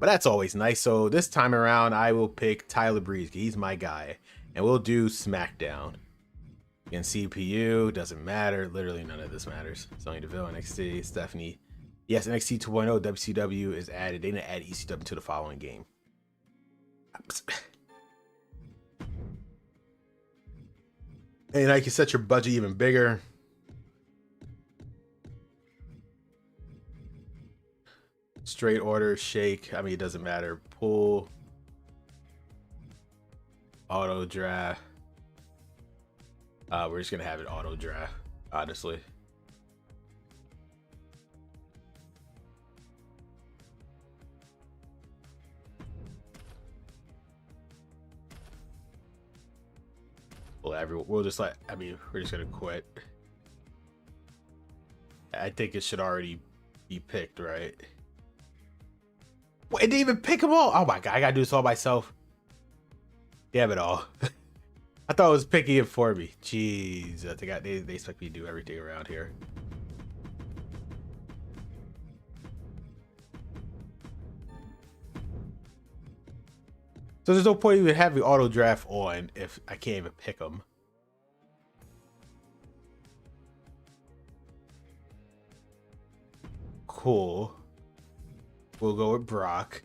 but that's always nice. So this time around, I will pick Tyler Breeze. He's my guy, and we'll do SmackDown. Again, CPU doesn't matter. Literally none of this matters. Sonya Deville, NXT, Stephanie. Yes, NXT 2.0 WCW is added. They didn't add ECW to the following game. And I can set your budget even bigger. Straight order, shake. I mean, it doesn't matter. Pull. Auto draft. We're just gonna have it auto draft, honestly. Well, we'll just let, I mean, we're just gonna quit. I think it should already be picked, right? Wait, it didn't even pick them all. Oh my god, I gotta do this all myself. Damn it all. I thought it was picking it for me. Jeez, I think they expect me to do everything around here. So there's no point even having auto draft on if I can't even pick them. Cool. We'll go with Brock.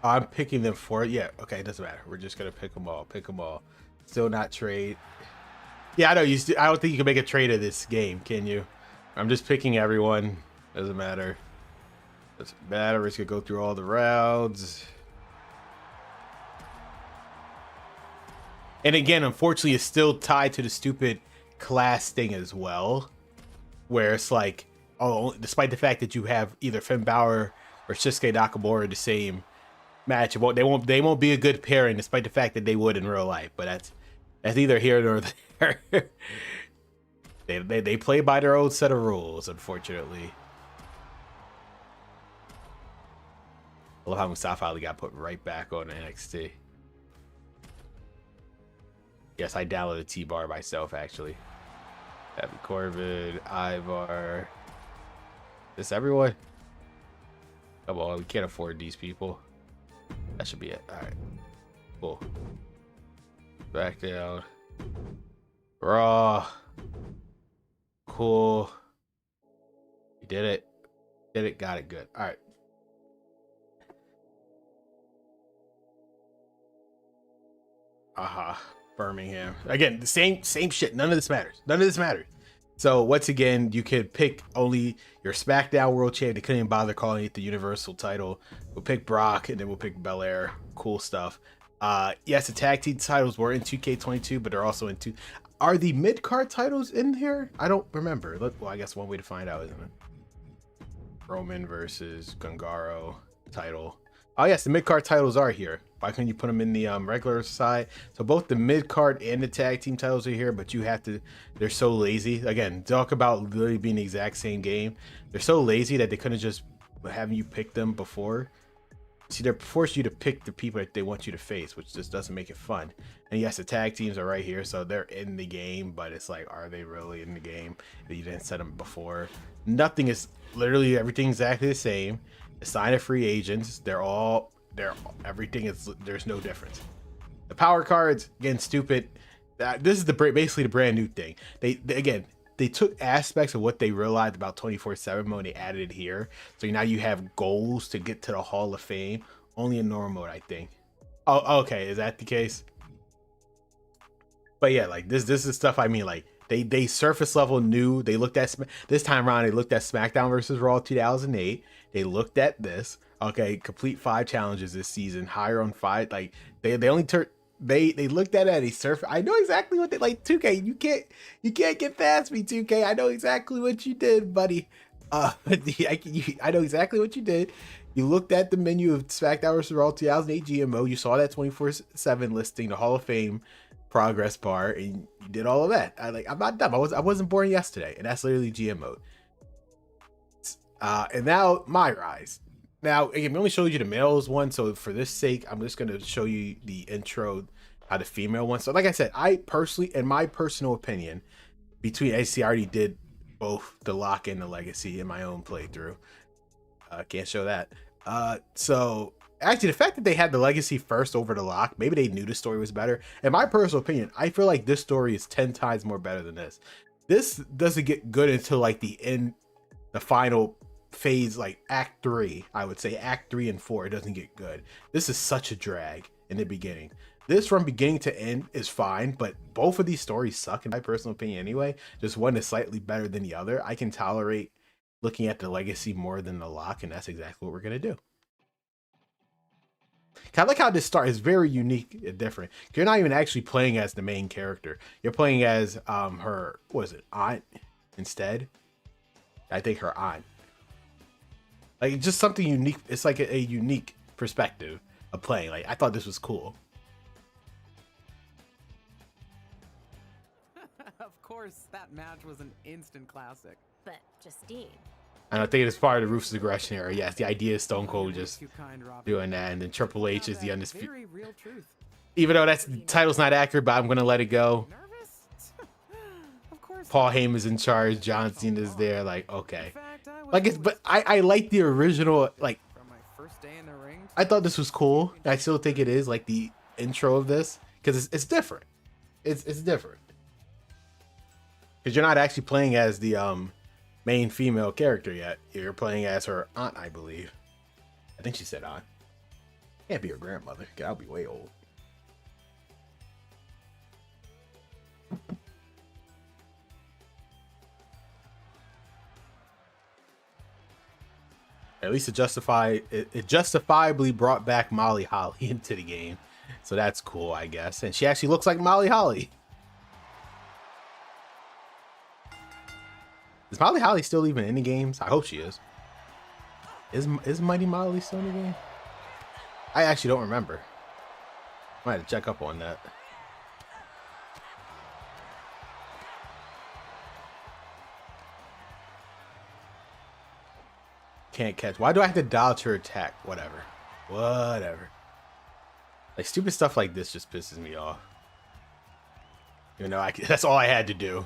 I'm picking them for it. Yeah, okay, it doesn't matter. We're just gonna pick them all. Pick them all. Still not trade. Yeah, I know. I don't think you can make a trade of this game, can you? I'm just picking everyone. Doesn't matter. Doesn't matter. We're just gonna go through all the rounds. And again, unfortunately, it's still tied to the stupid class thing as well, where it's like, oh, despite the fact that you have either Finn Balor or Shinsuke Nakamura in the same match, they won't be a good pairing, despite the fact that they would in real life. But that's neither here nor there. they play by their own set of rules, unfortunately. I love how Mustafa Ali got put right back on NXT. Yes, I downloaded T-Bar myself, actually. Happy Corbin, Ivar. This everyone? Come on, we can't afford these people. That should be it. Alright. Cool. Back down. Raw. Cool. We did it. Did it, got it, good. Alright. Birmingham. Again, the same shit. None of this matters. None of this matters. So once again, you could pick only your SmackDown World Champ. They couldn't even bother calling it the Universal title. We'll pick Brock, and then we'll pick Belair. Cool stuff. Yes, the tag team titles were in 2K22, but they're also in Are the mid-card titles in here? I don't remember. Well, I guess one way to find out, isn't it? Roman versus Gungaro title. Oh yes, the mid-card titles are here. Why couldn't you put them in the regular side? So both the mid-card and the tag team titles are here, but you have to, they're so lazy. Again, talk about literally being the exact same game. They're so lazy that they couldn't just having you pick them before. See, they're forcing you to pick the people that they want you to face, which just doesn't make it fun. And yes, the tag teams are right here, so they're in the game, but it's like, are they really in the game if you didn't set them before? Nothing is, literally everything exactly the same. Assign of free agents, everything is, there's no difference. The power cards, again, stupid. This is basically the brand new thing. They took aspects of what they realized about 24/7 mode and they added it here. So now you have goals to get to the Hall of Fame. Only in normal mode, I think. Oh, okay. Is that the case? But yeah, like this is stuff I mean, like they surface level new. They looked at this time around, they looked at SmackDown versus Raw 2008. They looked at this. Okay, complete 5 challenges this season, higher on 5. Like they only turned they looked at it at a surface. I know exactly what they like. 2K, you can't get past me, 2K. I know exactly what you did, buddy. I know exactly what you did. You looked at the menu of SmackDown vs. Raw 2008 GMO. You saw that 24/7 listing, the Hall of Fame progress bar, and you did all of that. I'm not dumb. I wasn't born yesterday, and that's literally GMO. And now my rise. Now, again, we only showed you the males one, so for this sake, I'm just going to show you the intro, the female one. So like I said, I personally, in my personal opinion, between AC, I already did both the lock and the legacy in my own playthrough. Can't show that. So actually, the fact that they had the legacy first over the lock, maybe they knew the story was better. In my personal opinion, I feel like this story is 10 times more better than this. This doesn't get good until like the end, the final phase, like act 3. I would say act 3 and 4, it doesn't get good. This is such a drag in the beginning. This from beginning to end is fine, but both of these stories suck in my personal opinion anyway. Just one is slightly better than the other. I can tolerate looking at the legacy more than the lock, and that's exactly what we're gonna do. I like how this start is very unique and different. You're not even actually playing as the main character. You're playing as her, what is it, aunt instead? I think her aunt. Like, just something unique. It's like a unique perspective of playing. Like, I thought this was cool. Of course, that match was an instant classic. But Justine. And I think it's part of the Ruthless Aggression era. Yes, the idea is Stone Cold just doing that, and then Triple H is the undisputed. Even though that's title's not accurate, but I'm gonna let it go. Paul Heyman's in charge. John Cena's there. Like, okay, like it's. But I like the original. Like, I thought this was cool. I still think it is like the intro of this because it's different. It's different because you're not actually playing as the main female character yet. You're playing as her aunt, I believe. I think she said aunt. Can't be her grandmother. I'll be way old. At least it justifiably brought back Molly Holly into the game. So that's cool, I guess. And she actually looks like Molly Holly. Is Molly Holly still even in the games? I hope she is. Is Mighty Molly still in the game? I actually don't remember. Might have to check up on that. Can't catch. Why do I have to dodge her attack? Whatever. Like, stupid stuff like this just pisses me off. You know, that's all I had to do.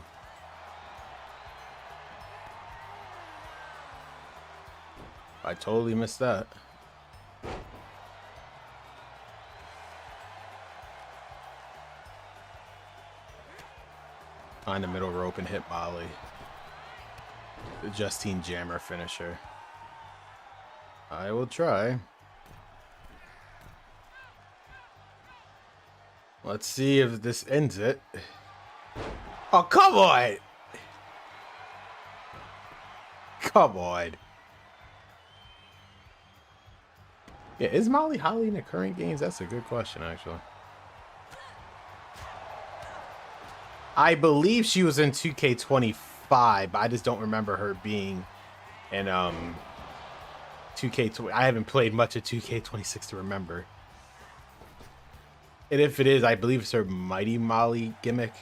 I totally missed that. Find the middle rope and hit Molly. The Justine Jammer finisher. I will try. Let's see if this ends it. Oh, come on! Come on. Yeah, is Molly Holly in the current games? That's a good question, actually. I believe she was in 2K25, but I just don't remember her being in 2K20. I haven't played much of 2K26 to remember. And if it is, I believe it's her Mighty Molly gimmick.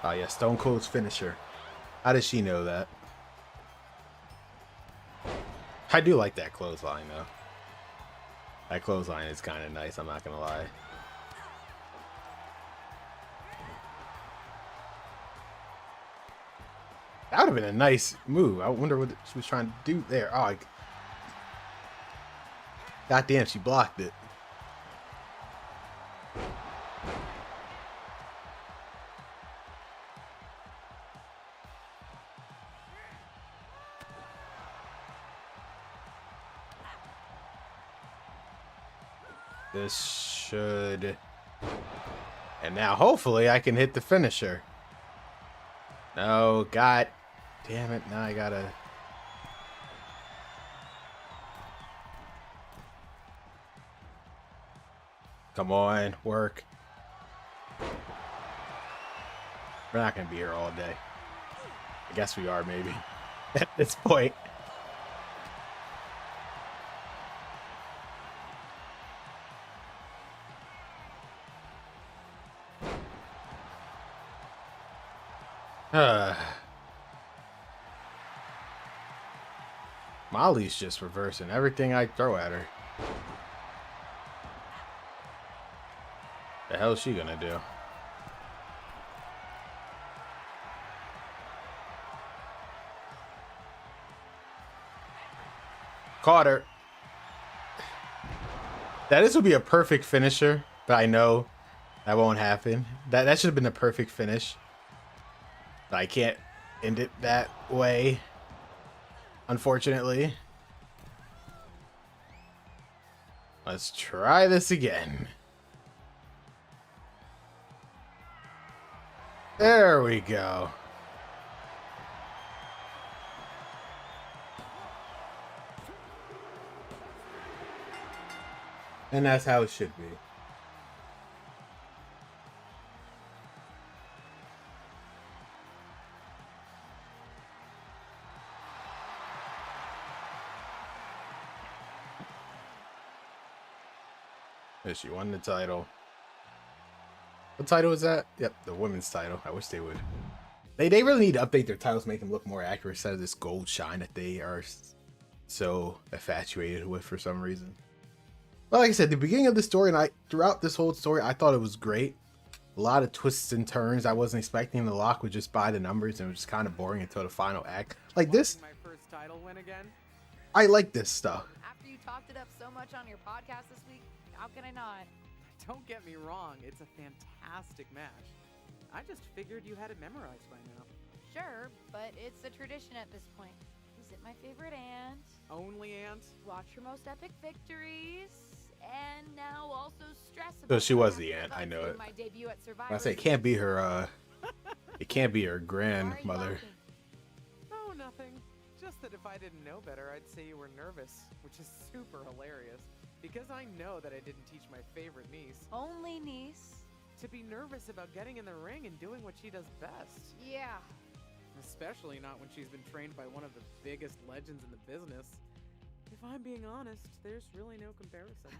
Oh yeah, Stone Cold's finisher. How does she know that? I do like that clothesline though. That clothesline is kind of nice, I'm not gonna lie. That would have been a nice move. I wonder what she was trying to do there. Oh, God damn, she blocked it. This should... And now hopefully I can hit the finisher. No, God damn it. Now I gotta... Come on, work. We're not gonna be here all day. I guess we are, maybe. At this point. Molly's just reversing everything I throw at her. The hell is she gonna do? Caught her. This would be a perfect finisher, but I know that won't happen. That should have been a perfect finish. But I can't end it that way, unfortunately. Let's try this again. There we go. And that's how it should be. She won the title. What title is that? Yep, the women's title. I wish they would. They really need to update their titles, make them look more accurate instead of this gold shine that they are so infatuated with for some reason. But like I said, the beginning of the story and throughout this whole story, I thought it was great. A lot of twists and turns. I wasn't expecting the lock would just buy the numbers and it was just kind of boring until the final act. Like this, My first title win again. I like this stuff. After you talked it up so much on your podcast this week, how can I not? Don't get me wrong, it's a fantastic match. I just figured you had it memorized by now. Sure, but it's a tradition at this point. Visit my favorite aunt, Only aunt? watch her most epic victories, and now also stress So about she what was the happened aunt, I know in it. my debut at I Survivor. say it can't be her. It can't be her Why are you grandmother. laughing? Oh, nothing. Just that if I didn't know better, I'd say you were nervous, which is super hilarious. Because I know that I didn't teach my favorite niece Only niece. to be nervous about getting in the ring and doing what she does best. Yeah. Especially not when she's been trained by one of the biggest legends in the business. If I'm being honest, there's really no comparison.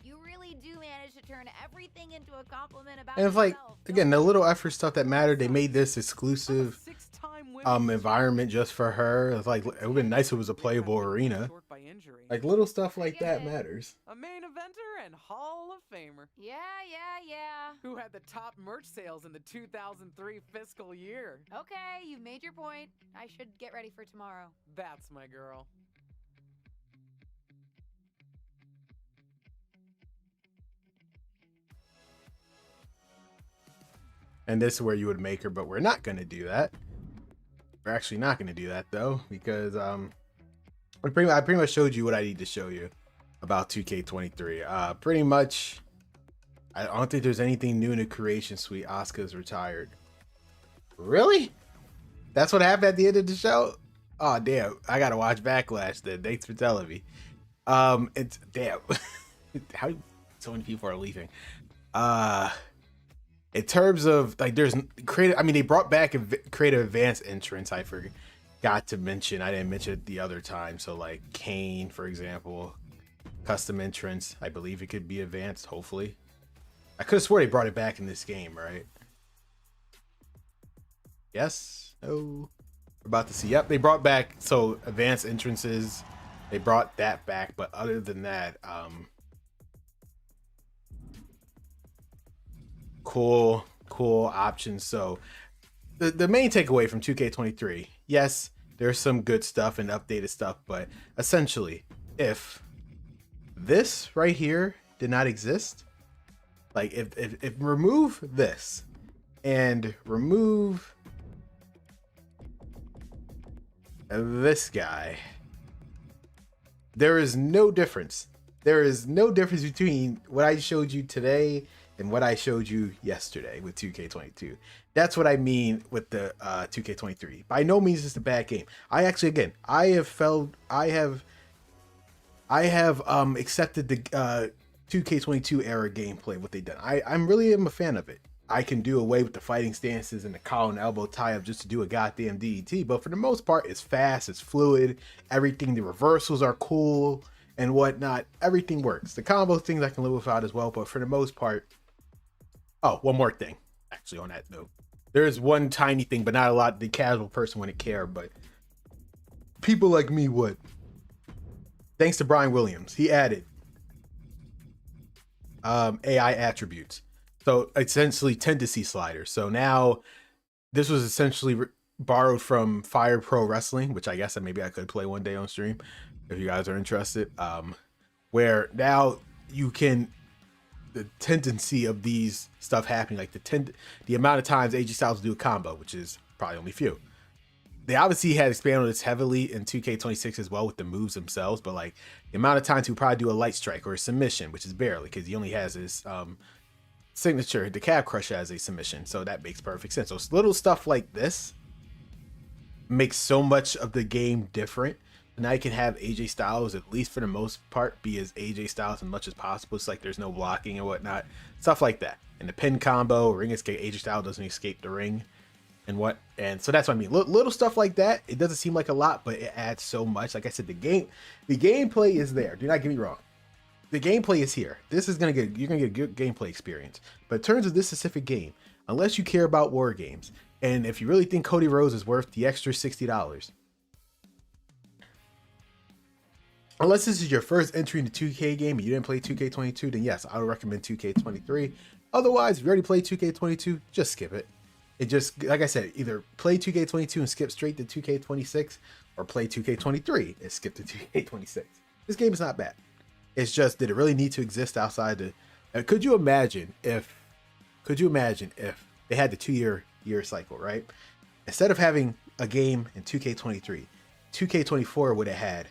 You really do manage to turn everything into a compliment about And it's like, yourself, again, the don't little effort stuff that mattered. They made this I'm a exclusive six-time women's environment just for her. It's like, it would have been nice if it was a champion. playable arena. Short by injury. Like little stuff like I that get it. matters. A main eventer and Hall of Famer you? Yeah. who had the top merch sales in the 2003 fiscal year. Okay, you've made your point. I should get ready for tomorrow. That's my girl. And this is where you would make her, but we're not going to do that. We're actually not going to do that though, because I pretty much showed you what I need to show you about 2K23. Pretty much, I don't think there's anything new in the creation suite. Asuka's retired. Really? That's what happened at the end of the show? Oh damn! I gotta watch Backlash then. Thanks for telling me. It's damn. How so many people are leaving? In terms of like, there's creative. I mean, they brought back a creative advanced entrance. I forgot to mention. I didn't mention it the other time. So like Kane, for example, custom entrance. I believe it could be advanced. Hopefully, I could have swore they brought it back in this game, right? Yes? No? We're about to see. Yep, they brought back, so advanced entrances. They brought that back, but other than that, cool options. So the main takeaway from 2K23, yes, there's some good stuff and updated stuff, but essentially, if this right here did not exist, like if remove this and remove this guy, there is no difference. There is no difference between what I showed you today and what I showed you yesterday with 2K22. That's what I mean with the 2K23. By no means is it a bad game. I actually, again, I have accepted the 2K22 era gameplay, what they've done. I'm really am a fan of it. I can do away with the fighting stances and the collar and elbow tie up just to do a goddamn DDT, but for the most part, it's fast, it's fluid, everything, the reversals are cool and whatnot. Everything works. The combo things I can live without as well, but for the most part, oh, one more thing, actually, on that note. There is one tiny thing, but not a lot. The casual person wouldn't care, but people like me would. Thanks to Brian Williams, he added AI attributes. So essentially tendency sliders. So now this was essentially borrowed from Fire Pro Wrestling, which I guess maybe I could play one day on stream if you guys are interested. Where now you can, the tendency of these stuff happening, like the amount of times AJ Styles do a combo, which is probably only few. They obviously had expanded this heavily in 2K26 as well with the moves themselves, but like the amount of times he would probably do a light strike or a submission, which is barely, because he only has his signature, the calf crusher, as a submission, so that makes perfect sense. So little stuff like this makes so much of the game different. Now you can have AJ Styles, at least for the most part, be as AJ Styles as much as possible. It's like there's no blocking and whatnot, stuff like that. And the pin combo, ring escape, AJ Styles doesn't escape the ring. And so that's what I mean. Little stuff like that. It doesn't seem like a lot, but it adds so much. Like I said, the gameplay is there. Do not get me wrong. The gameplay is here. You're gonna get a good gameplay experience. But in terms of this specific game, unless you care about WarGames, and if you really think Cody Rhodes is worth the extra $60, unless this is your first entry into 2K game and you didn't play 2K22, then yes, I would recommend 2K23. Otherwise, if you already played 2K22, just skip it. It just, like I said, either play 2K22 and skip straight to 2K26, or play 2K23 and skip to 2K26. This game is not bad. It's just, did it really need to exist outside the... Could you imagine if they had the 2-year cycle, right? Instead of having a game in 2K23, 2K24 would have had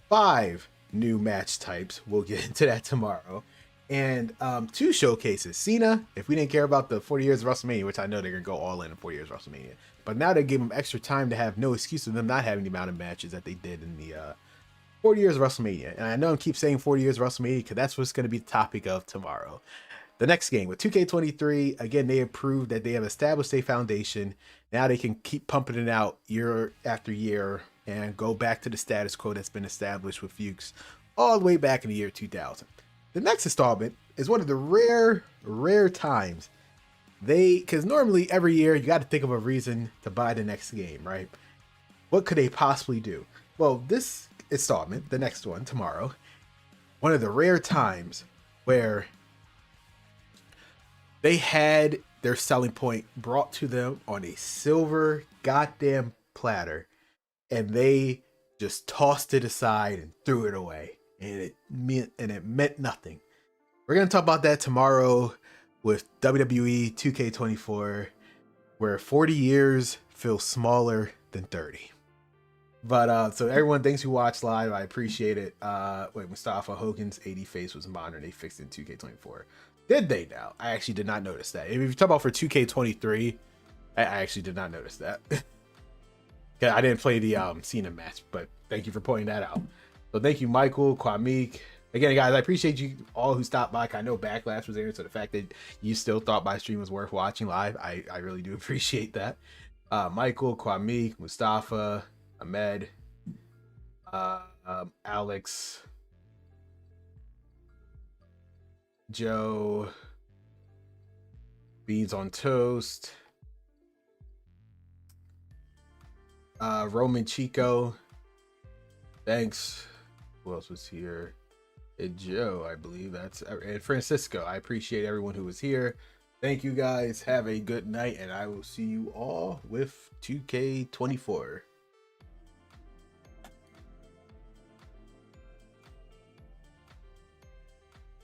5 new match types. We'll get into that tomorrow. And 2 showcases. Cena, if we didn't care about the 40 years of WrestleMania, which I know they're going to go all in 40 years of WrestleMania. But now they gave them extra time to have no excuse of them not having the amount of matches that they did in the 40 years of WrestleMania. And I know I keep saying 40 years of WrestleMania because that's what's going to be the topic of tomorrow. The next game with 2K23, again, they have proved that they have established a foundation. Now they can keep pumping it out year after year and go back to the status quo that's been established with Fuchs all the way back in the year 2000. The next installment is one of the rare times because normally every year you got to think of a reason to buy the next game, right? What could they possibly do? Well, this installment, the next one tomorrow, one of the rare times where they had their selling point brought to them on a silver goddamn platter, and they just tossed it aside and threw it away. And it meant nothing. We're going to talk about that tomorrow with WWE 2K24, where 40 years feels smaller than 30. But so everyone, thanks who watched live. I appreciate it. Mustafa Hogan's 80 face was modern. They fixed it in 2K24. Did they now? I actually did not notice that. If you talk about for 2K23, I actually did not notice that. I didn't play the Cena match, but thank you for pointing that out. So thank you, Michael, Kwamik. Again, guys, I appreciate you all who stopped by. I know Backlash was there, so the fact that you still thought my stream was worth watching live, I really do appreciate that. Michael, Kwamik, Mustafa, Ahmed, Alex, Joe, Beans on Toast, Roman Chico, thanks. Who else was here? And Joe, I believe that's, and Francisco. I appreciate everyone who was here. Thank you guys. Have a good night, and I will see you all with 2K24.